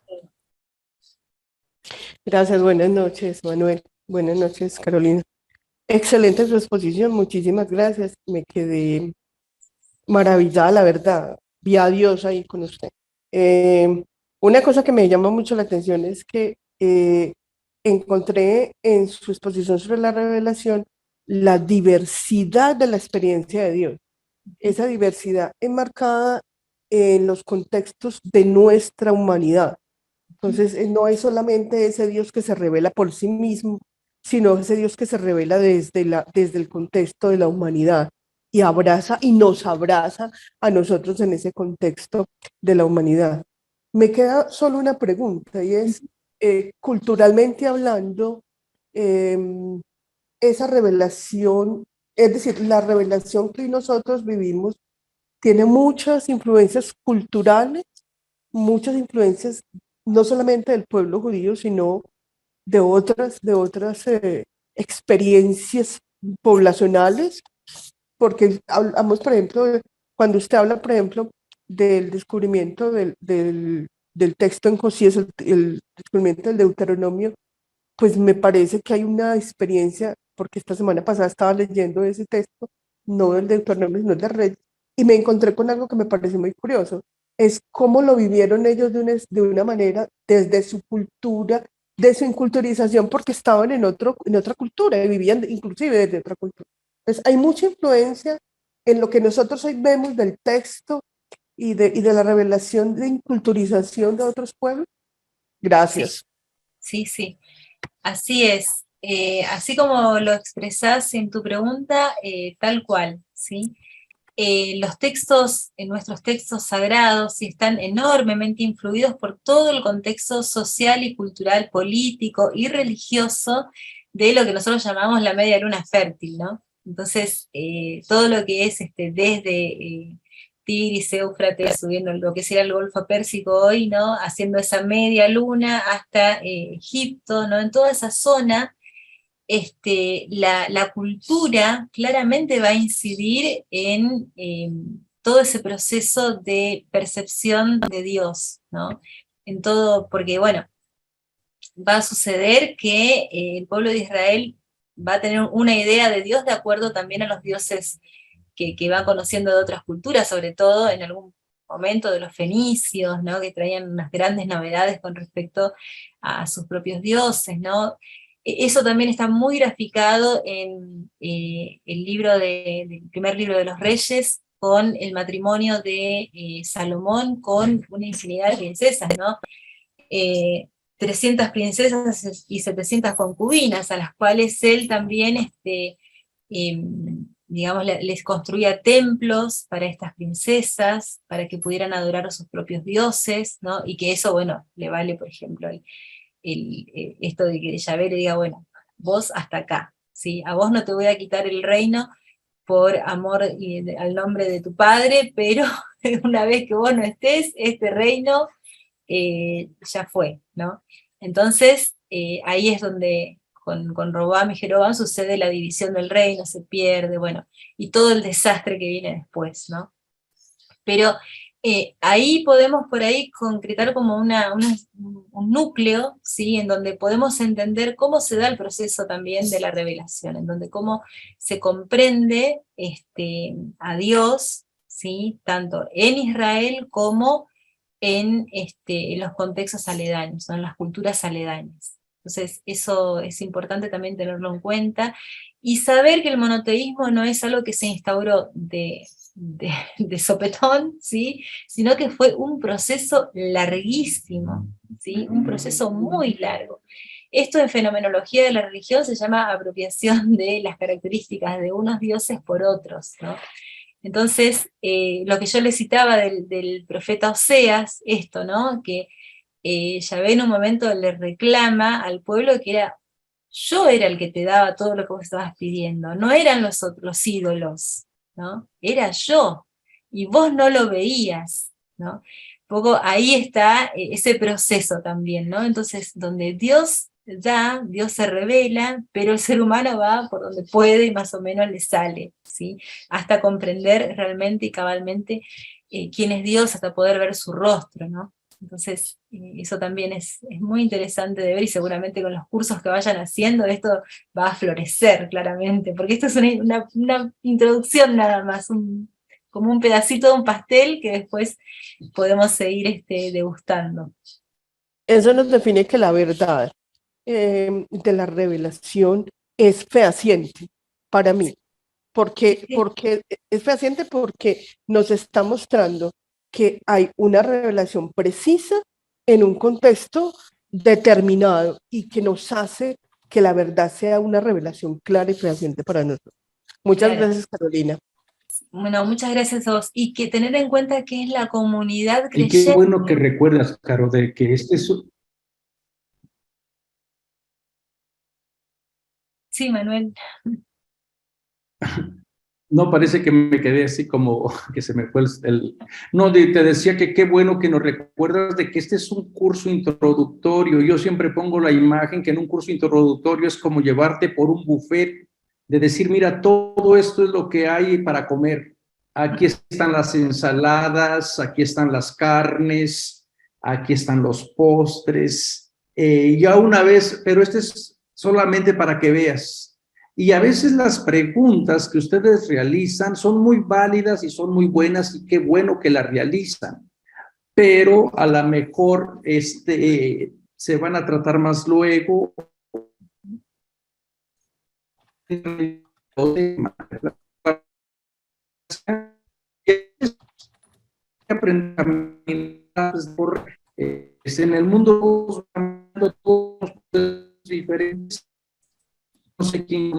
Gracias, buenas noches, Manuel. Buenas noches, Carolina. Excelente su exposición, muchísimas gracias. Me quedé maravillada, la verdad. Vi a Dios ahí con usted. Una cosa que me llama mucho la atención es que encontré en su exposición sobre la revelación la diversidad de la experiencia de Dios. Esa diversidad enmarcada en los contextos de nuestra humanidad. Entonces, no hay solamente ese Dios que se revela por sí mismo, sino ese Dios que se revela desde el contexto de la humanidad, y abraza y nos abraza a nosotros en ese contexto de la humanidad. Me queda solo una pregunta, y es, culturalmente hablando, esa revelación, es decir, la revelación que nosotros vivimos, tiene muchas influencias culturales, muchas influencias no solamente del pueblo judío, sino de otras experiencias poblacionales, porque hablamos, por ejemplo, cuando usted habla, por ejemplo, del descubrimiento del texto en Josías, el descubrimiento del Deuteronomio, pues me parece que hay una experiencia, porque esta semana pasada estaba leyendo ese texto, no del Deuteronomio, sino del Rey, y me encontré con algo que me pareció muy curioso, es cómo lo vivieron ellos de una manera desde su cultura, de su inculturización, porque estaban en otra cultura, y vivían inclusive desde otra cultura. Entonces hay mucha influencia en lo que nosotros hoy vemos del texto y de la revelación de inculturización de otros pueblos. Gracias. Sí, sí. Así es, así como lo expresás en tu pregunta, tal cual, ¿sí? Los textos, nuestros textos sagrados, sí, están enormemente influidos por todo el contexto social y cultural, político y religioso de lo que nosotros llamamos la media luna fértil, ¿no? Entonces, todo lo que es desde Tigris, Éufrates, subiendo lo que sería el Golfo Pérsico hoy, ¿no? Haciendo esa media luna hasta Egipto, ¿no? En toda esa zona, la cultura claramente va a incidir en todo ese proceso de percepción de Dios, ¿no? En todo, porque bueno, va a suceder que el pueblo de Israel va a tener una idea de Dios de acuerdo también a los dioses que va conociendo de otras culturas, sobre todo en algún momento de los fenicios, ¿no? Que traían unas grandes novedades con respecto a sus propios dioses, ¿no? Eso también está muy graficado en el primer libro de los Reyes, con el matrimonio de Salomón con una infinidad de princesas, ¿no? 300 princesas y 700 concubinas, a las cuales él también digamos, les construía templos para estas princesas, para que pudieran adorar a sus propios dioses, ¿no? Y que eso, bueno, le vale, por ejemplo, esto de que Yahvé le diga, bueno, vos hasta acá, ¿sí? A vos no te voy a quitar el reino por amor al nombre de tu padre, pero una vez que vos no estés, este reino ya fue, ¿no? Entonces, ahí es donde con Roboam y Jeroboam sucede la división del reino, se pierde, bueno, y todo el desastre que viene después, ¿no? Pero ahí podemos por ahí concretar como un núcleo, ¿sí? En donde podemos entender cómo se da el proceso también de la revelación, en donde cómo se comprende a Dios, ¿sí? Tanto en Israel como en los contextos aledaños, en las culturas aledañas. Entonces eso es importante también tenerlo en cuenta, y saber que el monoteísmo no es algo que se instauró de sopetón, ¿sí? Sino que fue un proceso larguísimo, ¿sí? Un proceso muy largo. Esto en fenomenología de la religión se llama apropiación de las características de unos dioses por otros, ¿no? Entonces, lo que yo le citaba del profeta Oseas, esto, ¿no? Que Yahvé en un momento le reclama al pueblo que yo era el que te daba todo lo que vos estabas pidiendo, no eran los ídolos, ¿no? Era yo, y vos no lo veías, ¿no? Un poco ahí está ese proceso también, ¿no? Entonces, donde Dios da, Dios se revela, pero el ser humano va por donde puede y más o menos le sale, ¿sí? Hasta comprender realmente y cabalmente quién es Dios, hasta poder ver su rostro, ¿no? Entonces, eso también es muy interesante de ver, y seguramente con los cursos que vayan haciendo esto va a florecer claramente, porque esto es una introducción nada más, como un pedacito de un pastel que después podemos seguir degustando. Eso nos define que la verdad de la revelación es fehaciente para mí. Porque es fehaciente porque nos está mostrando que hay una revelación precisa en un contexto determinado y que nos hace que la verdad sea una revelación clara y fehaciente para nosotros. Muchas gracias, Carolina. Bueno, muchas gracias a vos. Y que tener en cuenta que es la comunidad creyente. Y qué bueno que recuerdas, Caro, de que Sí, Manuel. No, parece que me quedé así como que se me fue No, te decía que qué bueno que nos recuerdas de que este es un curso introductorio. Yo siempre pongo la imagen que en un curso introductorio es como llevarte por un buffet, de decir, mira, todo esto es lo que hay para comer. Aquí están las ensaladas, aquí están las carnes, aquí están los postres. Ya una vez, pero este es solamente para que veas. Y a veces las preguntas que ustedes realizan son muy válidas y son muy buenas, y qué bueno que las realizan, pero a lo mejor se van a tratar más luego. En el mundo todos diferentes. No sé quién,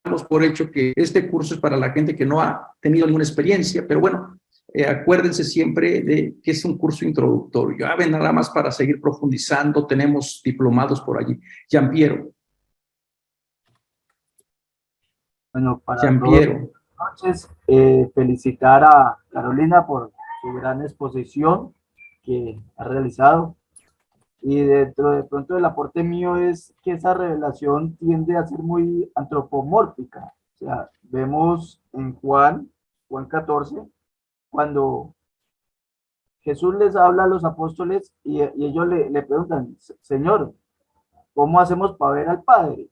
damos por hecho que este curso es para la gente que no ha tenido ninguna experiencia, pero bueno, acuérdense siempre de que es un curso introductorio. Ven, nada más para seguir profundizando, tenemos diplomados por allí. Jean-Pierre. Bueno, para Jean-Pierre. todas noches, felicitar a Carolina por su gran exposición que ha realizado. Y dentro de pronto el aporte mío es que esa revelación tiende a ser muy antropomórfica. O sea, vemos en Juan 14, cuando Jesús les habla a los apóstoles y ellos le preguntan, Señor, ¿cómo hacemos para ver al Padre?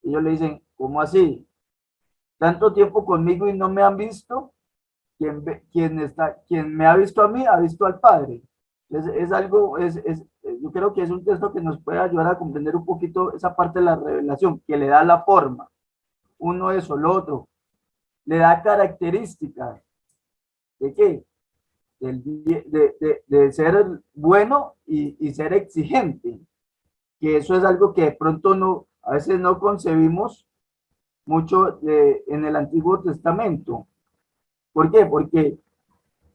Y ellos le dicen, ¿cómo así? ¿Tanto tiempo conmigo y no me han visto? Quien me ha visto a mí, ha visto al Padre. Es algo, yo creo que es un texto que nos puede ayudar a comprender un poquito esa parte de la revelación, que le da la forma. Uno eso, lo otro. Le da características. ¿De qué? De ser bueno y ser exigente. Que eso es algo que de pronto a veces no concebimos mucho en el Antiguo Testamento. ¿Por qué? Porque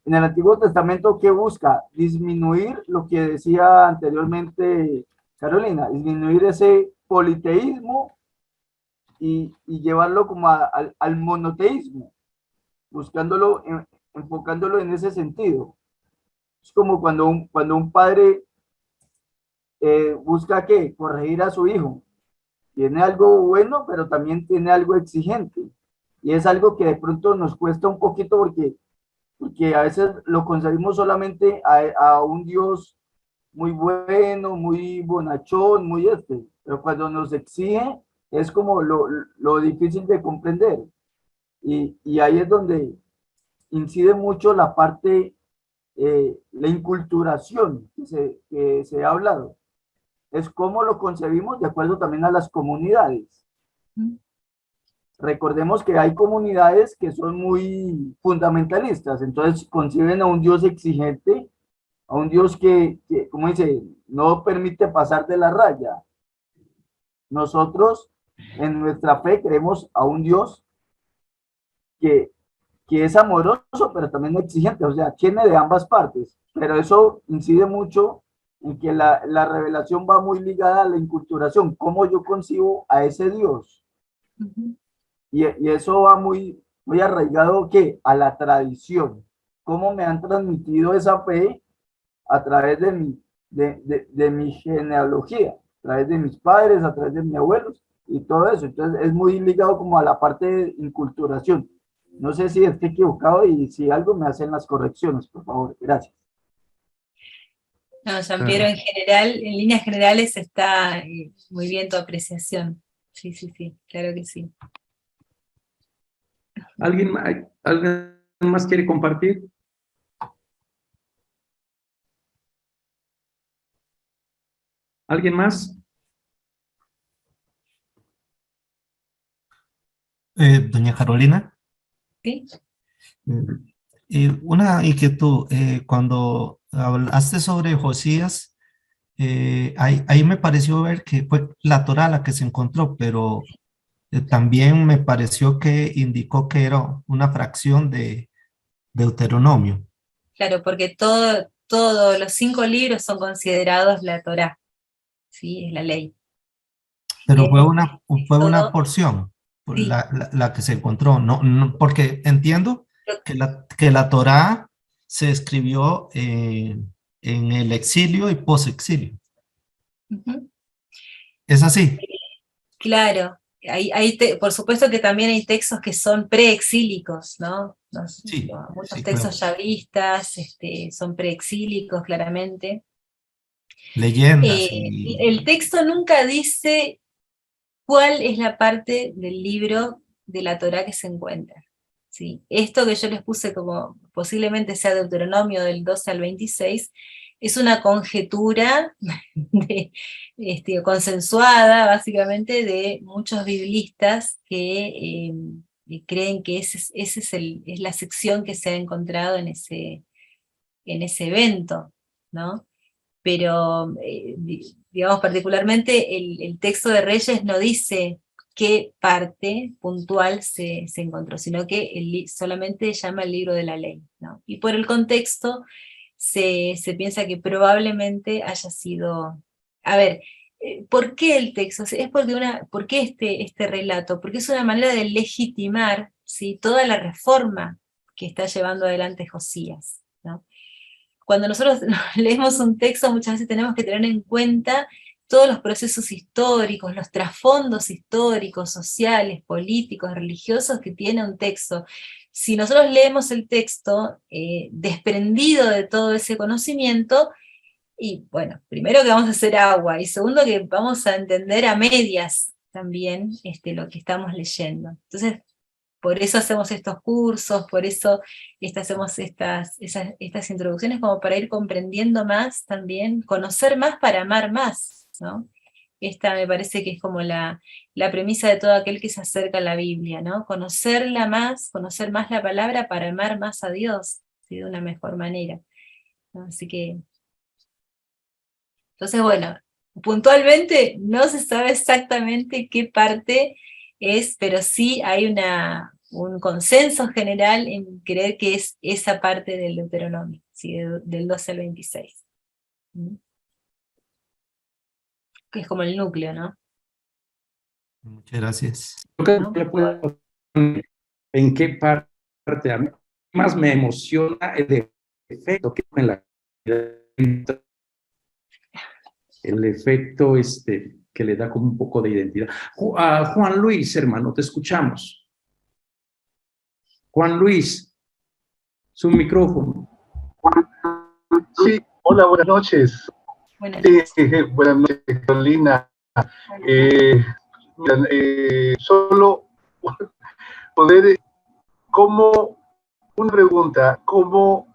en el Antiguo Testamento, ¿qué busca? Disminuir lo que decía anteriormente Carolina, disminuir ese politeísmo y llevarlo como al monoteísmo, buscándolo, enfocándolo en ese sentido. Es como cuando un padre busca ¿qué? Corregir a su hijo. Tiene algo bueno, pero también tiene algo exigente. y es algo que de pronto nos cuesta un poquito porque a veces lo concebimos solamente a un Dios muy bueno, muy bonachón, muy pero cuando nos exige es como lo difícil de comprender. Y ahí es donde incide mucho la parte, la inculturación que se ha hablado. Es cómo lo concebimos de acuerdo también a las comunidades. Recordemos que hay comunidades que son muy fundamentalistas, entonces conciben a un Dios exigente, a un Dios que, como dice, no permite pasar de la raya. Nosotros en nuestra fe creemos a un Dios que, que es amoroso, pero también exigente, o sea, tiene de ambas partes, pero eso incide mucho en que la revelación va muy ligada a la inculturación, cómo yo concibo a ese Dios. Y eso va muy arraigado ¿qué? A la tradición, cómo me han transmitido esa fe a través de mi genealogía, a través de mis padres, a través de mis abuelos y todo eso. Entonces es muy ligado como a la parte de inculturación. No sé si estoy equivocado y si algo me hacen las correcciones, por favor. Gracias. No, Jean-Pierre, en general, en líneas generales está muy bien tu apreciación. Sí, sí, sí, claro que sí. ¿Alguien más quiere compartir? ¿Alguien más? Doña Carolina. Sí. Una inquietud, cuando hablaste sobre Josías, ahí me pareció ver que fue la Torá la que se encontró, pero también me pareció que indicó que era una fracción de Deuteronomio. Claro, porque todos los 5 libros son considerados la Torá, ¿sí? Es la ley. Pero fue una porción Sí. la que se encontró, no, porque entiendo que la Torá se escribió en el exilio y post-exilio. ¿Es así? Claro, por supuesto que también hay textos que son preexílicos, ¿no? Sí, Muchos sí, textos claro. yavistas son preexílicos, claramente. Leyendas El texto nunca dice cuál es la parte del libro de la Torá que se encuentra. ¿Sí? Esto que yo les puse como posiblemente sea Deuteronomio del 12 al 26, es una conjetura consensuada básicamente de muchos biblistas que creen que esa es la sección que se ha encontrado en ese evento, ¿no? Pero, digamos, particularmente el texto de Reyes no dice qué parte puntual se encontró, sino que solamente llama el libro de la ley, ¿no? Y por el contexto se piensa que probablemente haya sido... A ver, ¿por qué el texto? Es ¿por qué este relato? Porque es una manera de legitimar, ¿sí?, toda la reforma que está llevando adelante Josías, ¿no? Cuando nosotros leemos un texto, muchas veces tenemos que tener en cuenta todos los procesos históricos, los trasfondos históricos, sociales, políticos, religiosos que tiene un texto. Si nosotros leemos el texto desprendido de todo ese conocimiento, y bueno, primero que vamos a hacer agua, y segundo que vamos a entender a medias también lo que estamos leyendo. Entonces, por eso hacemos estos cursos, por eso hacemos estas introducciones, como para ir comprendiendo más también, conocer más para amar más, ¿no? Esta me parece que es como la premisa de todo aquel que se acerca a la Biblia, ¿no? Conocer más la palabra para amar más a Dios, ¿sí?, de una mejor manera, ¿no? Así que, entonces bueno, puntualmente no se sabe exactamente qué parte es, pero sí hay un consenso general en creer que es esa parte del Deuteronomio, ¿sí?, del 12 al 26. Que es como el núcleo, ¿no? Muchas gracias. ¿En qué parte a mí más me emociona el efecto que en el efecto que le da como un poco de identidad? Juan Luis, hermano, te escuchamos. Juan Luis, su micrófono. Sí, hola, buenas noches. Buenas noches. Buenas noches, Carolina. Solo poder, una pregunta, ¿cómo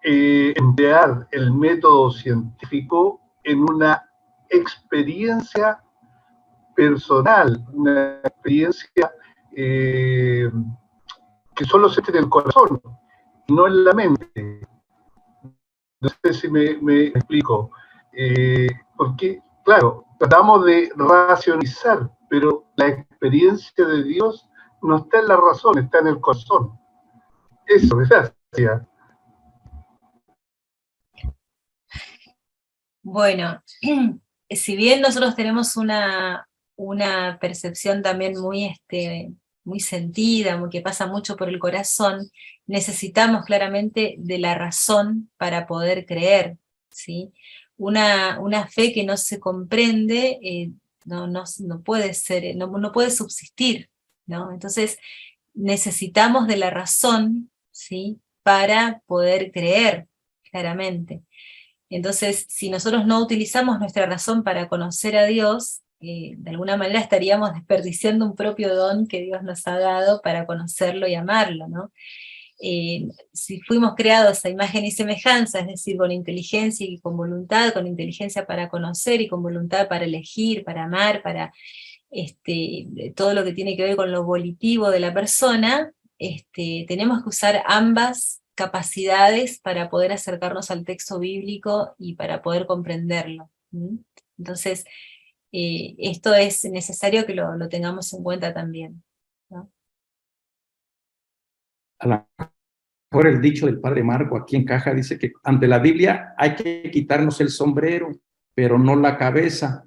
emplear el método científico en una experiencia personal, una experiencia que solo se tiene en el corazón, no en la mente? No sé si me explico. Porque, claro, tratamos de racionalizar, pero la experiencia de Dios no está en la razón, está en el corazón. Eso, gracias. Bueno, si bien nosotros tenemos una percepción también muy sentida, que pasa mucho por el corazón, necesitamos claramente de la razón para poder creer, ¿sí? Una fe que no se comprende no puede ser, no puede subsistir, ¿no? Entonces necesitamos de la razón, ¿sí? Para poder creer, claramente. Entonces, si nosotros no utilizamos nuestra razón para conocer a Dios, de alguna manera estaríamos desperdiciando un propio don que Dios nos ha dado para conocerlo y amarlo, ¿no? Si fuimos creados a imagen y semejanza, es decir, con inteligencia y con voluntad, con inteligencia para conocer y con voluntad para elegir, para amar, para todo lo que tiene que ver con lo volitivo de la persona, tenemos que usar ambas capacidades para poder acercarnos al texto bíblico y para poder comprenderlo. Entonces, esto es necesario que lo tengamos en cuenta también, ¿no? A lo mejor el dicho del padre Marco aquí en caja dice que ante la Biblia hay que quitarnos el sombrero, pero no la cabeza.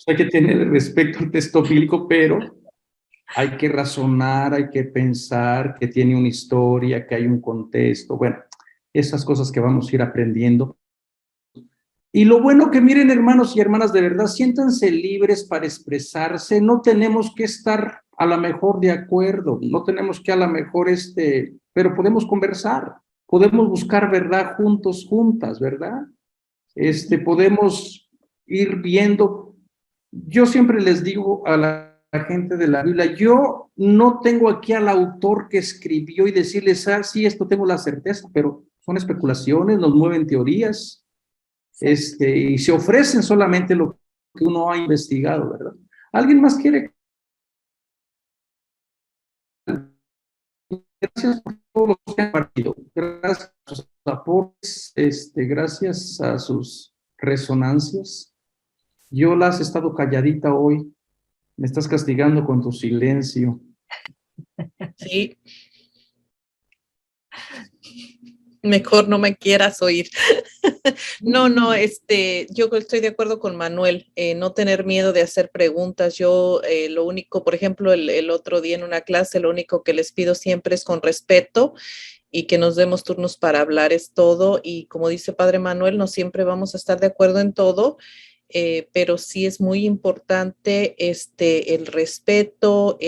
Hay que tener respeto al texto bíblico, pero hay que razonar, hay que pensar que tiene una historia, que hay un contexto. Bueno, esas cosas que vamos a ir aprendiendo. Y lo bueno que miren, hermanos y hermanas, de verdad, siéntanse libres para expresarse. No tenemos que estar a lo mejor de acuerdo, no tenemos que a lo mejor pero podemos conversar, podemos buscar verdad juntos, juntas, ¿verdad? Podemos ir viendo. Yo siempre les digo a la gente de la Biblia, yo no tengo aquí al autor que escribió y decirles, sí, esto tengo la certeza, pero son especulaciones, nos mueven teorías, y se ofrecen solamente lo que uno ha investigado, ¿verdad? ¿Alguien más quiere? Gracias por todos los que han partido, gracias a sus aportes, gracias a sus resonancias. Yo la has estado calladita hoy, me estás castigando con tu silencio. Sí. Mejor no me quieras oír. No, yo estoy de acuerdo con Manuel, no tener miedo de hacer preguntas. Yo lo único, por ejemplo, el otro día en una clase, lo único que les pido siempre es con respeto y que nos demos turnos para hablar, es todo. Y como dice Padre Manuel, no siempre vamos a estar de acuerdo en todo, pero sí es muy importante el respeto,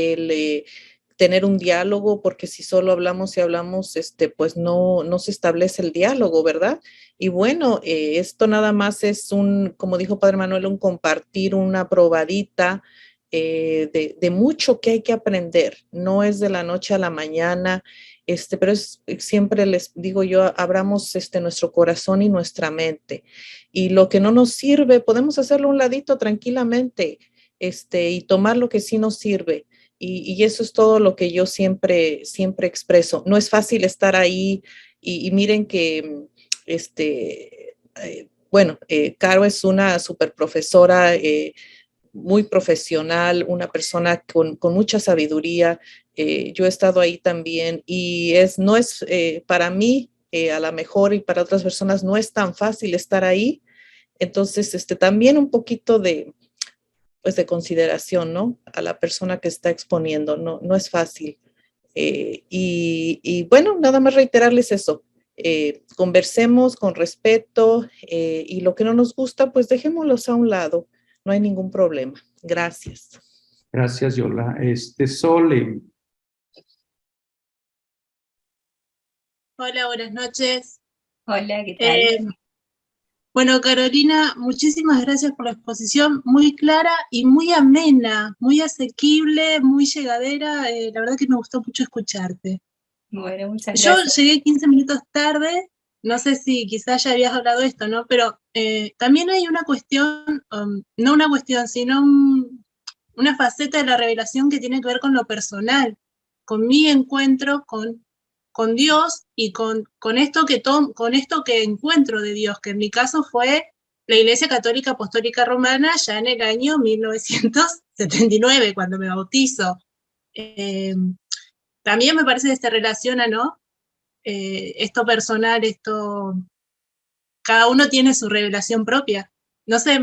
tener un diálogo, porque si solo hablamos y hablamos, pues no se establece el diálogo, ¿verdad? Y bueno, esto nada más es como dijo Padre Manuel, un compartir, una probadita de mucho que hay que aprender. No es de la noche a la mañana, pero siempre les digo yo, abramos nuestro corazón y nuestra mente. Y lo que no nos sirve, podemos hacerlo a un ladito tranquilamente, y tomar lo que sí nos sirve. Y eso es todo lo que yo siempre expreso. No es fácil estar ahí y miren que, Caro es una super profesora, muy profesional, una persona con mucha sabiduría. Yo he estado ahí también y no es para mí, a lo mejor y para otras personas no es tan fácil estar ahí. Entonces, también un poquito de consideración, ¿no? A la persona que está exponiendo, no es fácil. Y bueno, nada más reiterarles eso. Conversemos con respeto y lo que no nos gusta, pues dejémoslos a un lado. No hay ningún problema. Gracias. Gracias, Yola. Sole, Hola, buenas noches. Hola, ¿qué tal? Bueno, Carolina, muchísimas gracias por la exposición, muy clara y muy amena, muy asequible, muy llegadera. La verdad que me gustó mucho escucharte. Bueno, muchas Yo gracias. llegué 15 minutos tarde, no sé si quizás ya habías hablado de esto, ¿no? Pero también hay una cuestión, no una cuestión, sino una faceta de la revelación que tiene que ver con lo personal, con mi encuentro con Dios y con esto que encuentro de Dios, que en mi caso fue la Iglesia Católica Apostólica Romana ya en el año 1979, cuando me bautizo. También me parece que se relaciona, ¿no? Esto personal, cada uno tiene su revelación propia. No sé.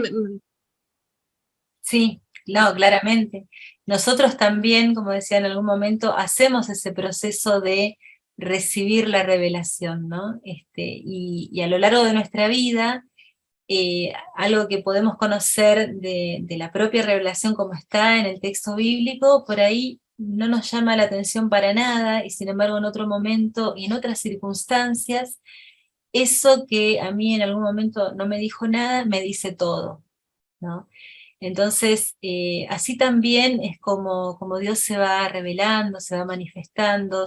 Sí, no, claramente. Nosotros también, como decía en algún momento, hacemos ese proceso de recibir la revelación, ¿no? Y a lo largo de nuestra vida, algo que podemos conocer de la propia revelación como está en el texto bíblico, por ahí no nos llama la atención para nada, y sin embargo en otro momento y en otras circunstancias, eso que a mí en algún momento no me dijo nada, me dice todo, ¿no? Entonces, así también es como Dios se va revelando, se va manifestando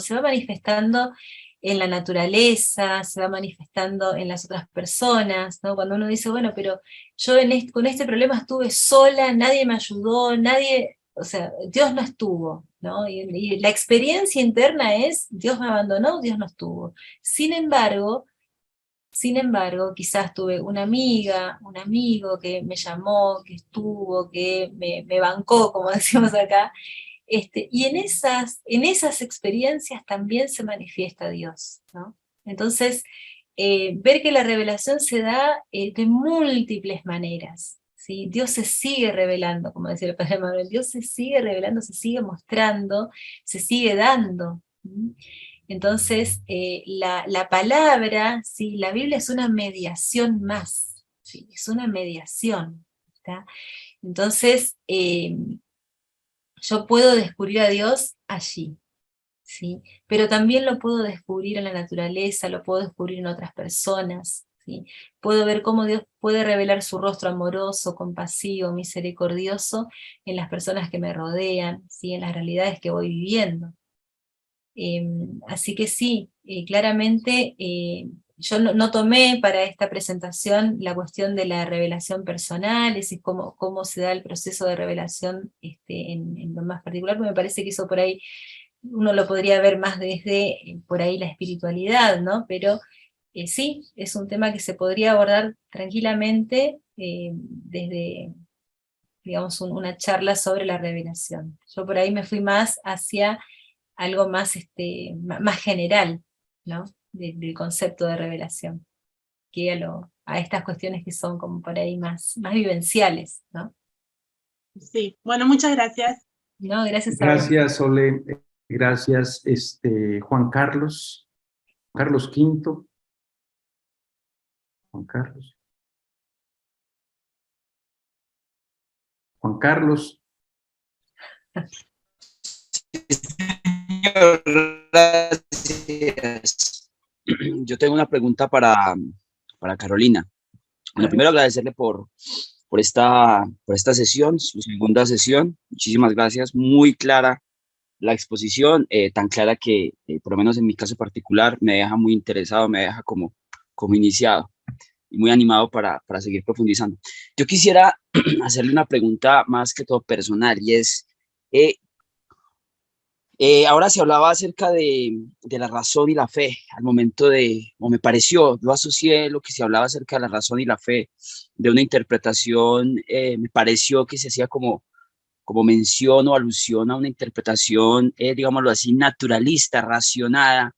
en la naturaleza, se va manifestando en las otras personas, ¿no? Cuando uno dice, bueno, pero yo con este problema estuve sola, nadie me ayudó, nadie, o sea, Dios no estuvo, ¿no? Y la experiencia interna es, Dios me abandonó, Dios no estuvo. Sin embargo, quizás tuve una amiga, un amigo que me llamó, que estuvo, que me bancó, como decimos acá, y en esas experiencias también se manifiesta Dios, ¿no? Entonces, ver que la revelación se da de múltiples maneras, ¿sí? Dios se sigue revelando, como decía el Padre Manuel, Dios se sigue revelando, se sigue mostrando, se sigue dando. ¿Sí? Entonces, la palabra, ¿sí? La Biblia es una mediación más, ¿sí? Es una mediación. ¿Está? Entonces, yo puedo descubrir a Dios allí, ¿sí? Pero también lo puedo descubrir en la naturaleza, lo puedo descubrir en otras personas, ¿sí? Puedo ver cómo Dios puede revelar su rostro amoroso, compasivo, misericordioso en las personas que me rodean, ¿sí? En las realidades que voy viviendo. Así que sí, claramente yo no tomé para esta presentación la cuestión de la revelación personal, es decir, cómo se da el proceso de revelación en lo más particular, porque me parece que eso por ahí uno lo podría ver más desde por ahí la espiritualidad, ¿no? Pero sí, es un tema que se podría abordar tranquilamente desde, digamos, una charla sobre la revelación. Yo por ahí me fui más hacia algo más, más general, ¿no? Del concepto de revelación, que a estas cuestiones que son como por ahí más vivenciales, ¿no? Sí, bueno, muchas gracias. No, gracias a vos. Gracias, Ole. Gracias, Juan Carlos. Carlos V. Juan Carlos. Juan Carlos. Gracias. Yo tengo una pregunta para Carolina. Bueno, primero agradecerle por esta sesión, su segunda sesión. Muchísimas gracias. Muy clara la exposición, tan clara que, por lo menos en mi caso particular, me deja muy interesado, me deja como iniciado y muy animado para seguir profundizando. Yo quisiera hacerle una pregunta más que todo personal, y es, ahora se hablaba acerca de la razón y la fe, al momento o me pareció, yo asocié lo que se hablaba acerca de la razón y la fe, de una interpretación, me pareció que se hacía como mención o alusión a una interpretación, digámoslo así, naturalista, racionada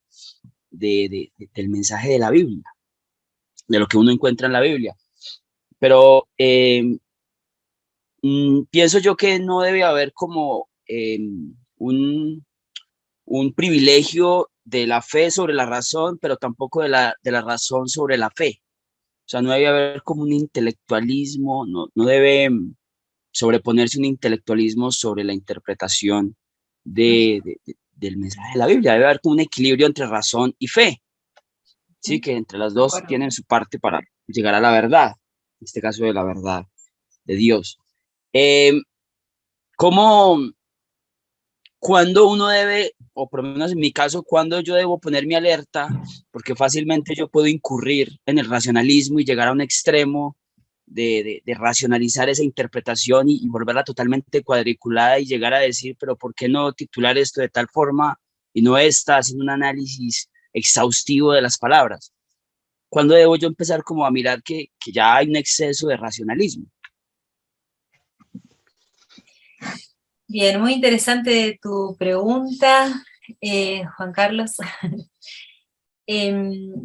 del mensaje de la Biblia, de lo que uno encuentra en la Biblia. Pero pienso yo que no debe haber como un privilegio de la fe sobre la razón, pero tampoco de la razón sobre la fe. O sea, no debe haber como un intelectualismo, no debe sobreponerse un intelectualismo sobre la interpretación del mensaje de la Biblia. Debe haber como un equilibrio entre razón y fe. ¿sí? Que entre las dos tienen su parte para llegar a la verdad, en este caso de la verdad de Dios. ¿Cuándo uno debe, o por lo menos en mi caso, cuándo yo debo poner mi alerta? Porque fácilmente yo puedo incurrir en el racionalismo y llegar a un extremo de racionalizar esa interpretación y volverla totalmente cuadriculada y llegar a decir, pero ¿por qué no titular esto de tal forma y no esta, haciendo un análisis exhaustivo de las palabras? ¿Cuándo debo yo empezar como a mirar que ya hay un exceso de racionalismo? Bien, muy interesante tu pregunta, Juan Carlos.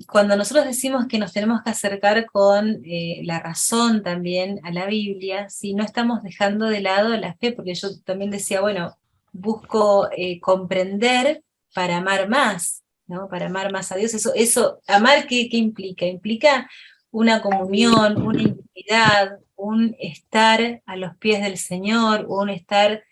Cuando nosotros decimos que nos tenemos que acercar con la razón también a la Biblia, si no estamos dejando de lado la fe, porque yo también decía, bueno, busco comprender para amar más, ¿no? Para amar más a Dios. Eso amar, ¿qué implica? Implica una comunión, una intimidad, un estar a los pies del Señor, un estar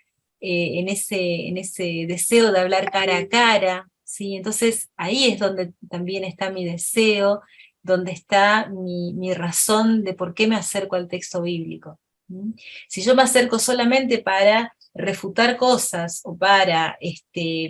en ese deseo de hablar cara a cara, ¿sí? Entonces ahí es donde también está mi deseo, donde está mi razón de por qué me acerco al texto bíblico. ¿Mm? Si yo me acerco solamente para refutar cosas o para,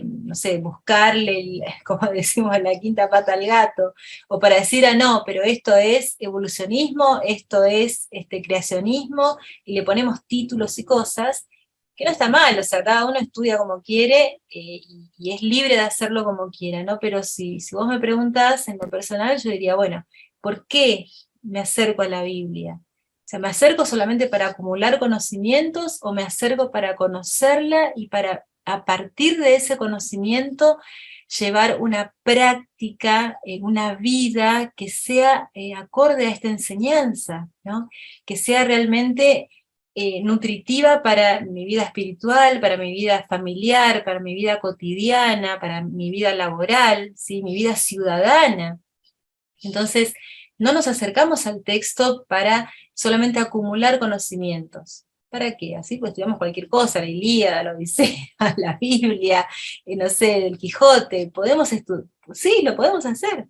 no sé, buscarle, como decimos, la quinta pata al gato, o para decir, no, pero esto es evolucionismo, esto es creacionismo, y le ponemos títulos y cosas, que no está mal, o sea, cada uno estudia como quiere y es libre de hacerlo como quiera, ¿no? Pero si vos me preguntás en lo personal, yo diría, bueno, ¿por qué me acerco a la Biblia? O sea, ¿me acerco solamente para acumular conocimientos o me acerco para conocerla y para, a partir de ese conocimiento, llevar una práctica, una vida que sea acorde a esta enseñanza, ¿no? Que sea realmente nutritiva para mi vida espiritual, para mi vida familiar, para mi vida cotidiana, para mi vida laboral, ¿sí? Mi vida ciudadana. Entonces, no nos acercamos al texto para solamente acumular conocimientos. ¿Para qué? Así pues estudiamos cualquier cosa, la Ilíada, la Odisea, la Biblia, no sé, el Quijote, podemos estudiar, sí, lo podemos hacer,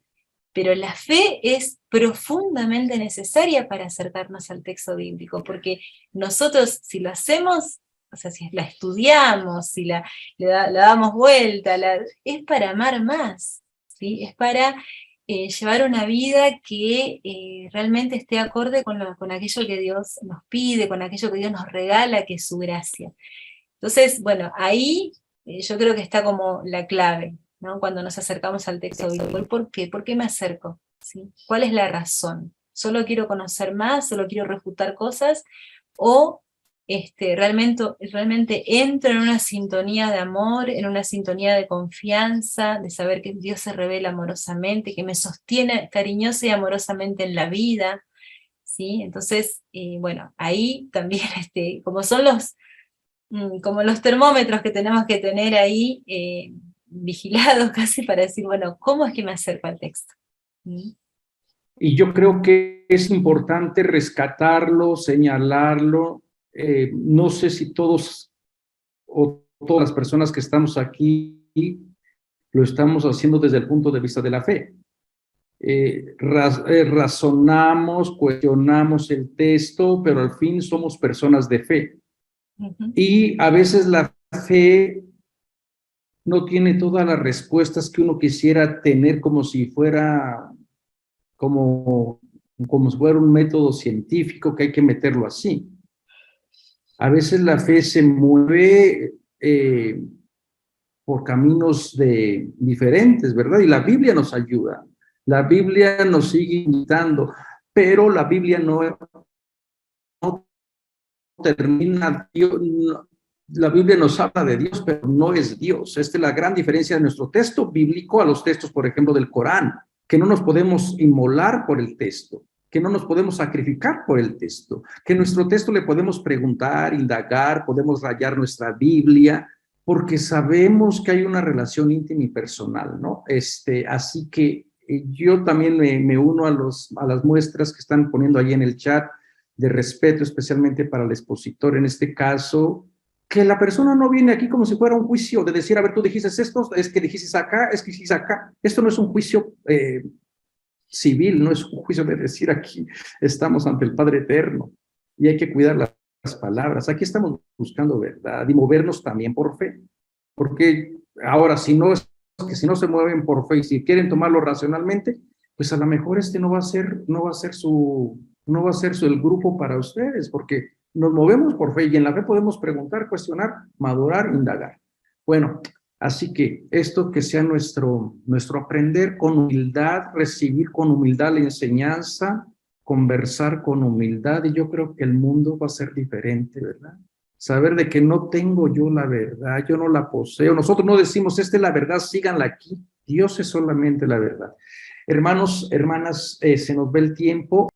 pero la fe es profundamente necesaria para acercarnos al texto bíblico, porque nosotros si lo hacemos, o sea, si la estudiamos, si la damos vuelta, es para amar más, ¿sí? Es para llevar una vida que realmente esté acorde con aquello que Dios nos pide, con aquello que Dios nos regala, que es su gracia. Entonces, bueno, ahí yo creo que está como la clave, ¿no? Cuando nos acercamos al texto bíblico. ¿Por qué? ¿Por qué me acerco? ¿Sí? ¿Cuál es la razón? ¿Solo quiero conocer más? ¿Solo quiero refutar cosas? ¿O realmente entro en una sintonía de amor, en una sintonía de confianza, de saber que Dios se revela amorosamente, que me sostiene cariñosa y amorosamente en la vida? ¿Sí? Entonces, bueno, ahí también, como son como los termómetros que tenemos que tener ahí vigilados casi para decir, bueno, ¿cómo es que me acerco al texto? ¿Mm? Y yo creo que es importante rescatarlo, señalarlo. No sé si todos o todas las personas que estamos aquí lo estamos haciendo desde el punto de vista de la fe. Razonamos, cuestionamos el texto, pero al fin somos personas de fe. Y a veces la fe no tiene todas las respuestas que uno quisiera tener como si fuera un método científico que hay que meterlo así. A veces la fe se mueve por caminos diferentes, ¿verdad? Y la Biblia nos ayuda. La Biblia nos sigue invitando, pero la Biblia no termina, la Biblia nos habla de Dios, pero no es Dios. Esta es la gran diferencia de nuestro texto bíblico a los textos, por ejemplo, del Corán, que no nos podemos inmolar por el texto, que no nos podemos sacrificar por el texto, que nuestro texto le podemos preguntar, indagar, podemos rayar nuestra Biblia, porque sabemos que hay una relación íntima y personal, ¿no? Así que yo también me uno a las muestras que están poniendo ahí en el chat, de respeto, especialmente para el expositor en este caso, que la persona no viene aquí como si fuera un juicio de decir, a ver, tú dijiste esto, es que dijiste acá, es que dijiste acá. Esto no es un juicio civil, no es un juicio de decir aquí estamos ante el Padre Eterno y hay que cuidar las palabras. Aquí estamos buscando verdad y movernos también por fe, porque ahora si no se mueven por fe y si quieren tomarlo racionalmente, pues a lo mejor no va a ser el grupo para ustedes, porque nos movemos por fe y en la fe podemos preguntar, cuestionar, madurar, indagar. Bueno, así que esto que sea nuestro aprender con humildad, recibir con humildad la enseñanza, conversar con humildad, y yo creo que el mundo va a ser diferente, ¿verdad? Saber de que no tengo yo la verdad, yo no la poseo. Nosotros no decimos, esta es la verdad, síganla aquí. Dios es solamente la verdad. Hermanos, hermanas, se nos ve el tiempo.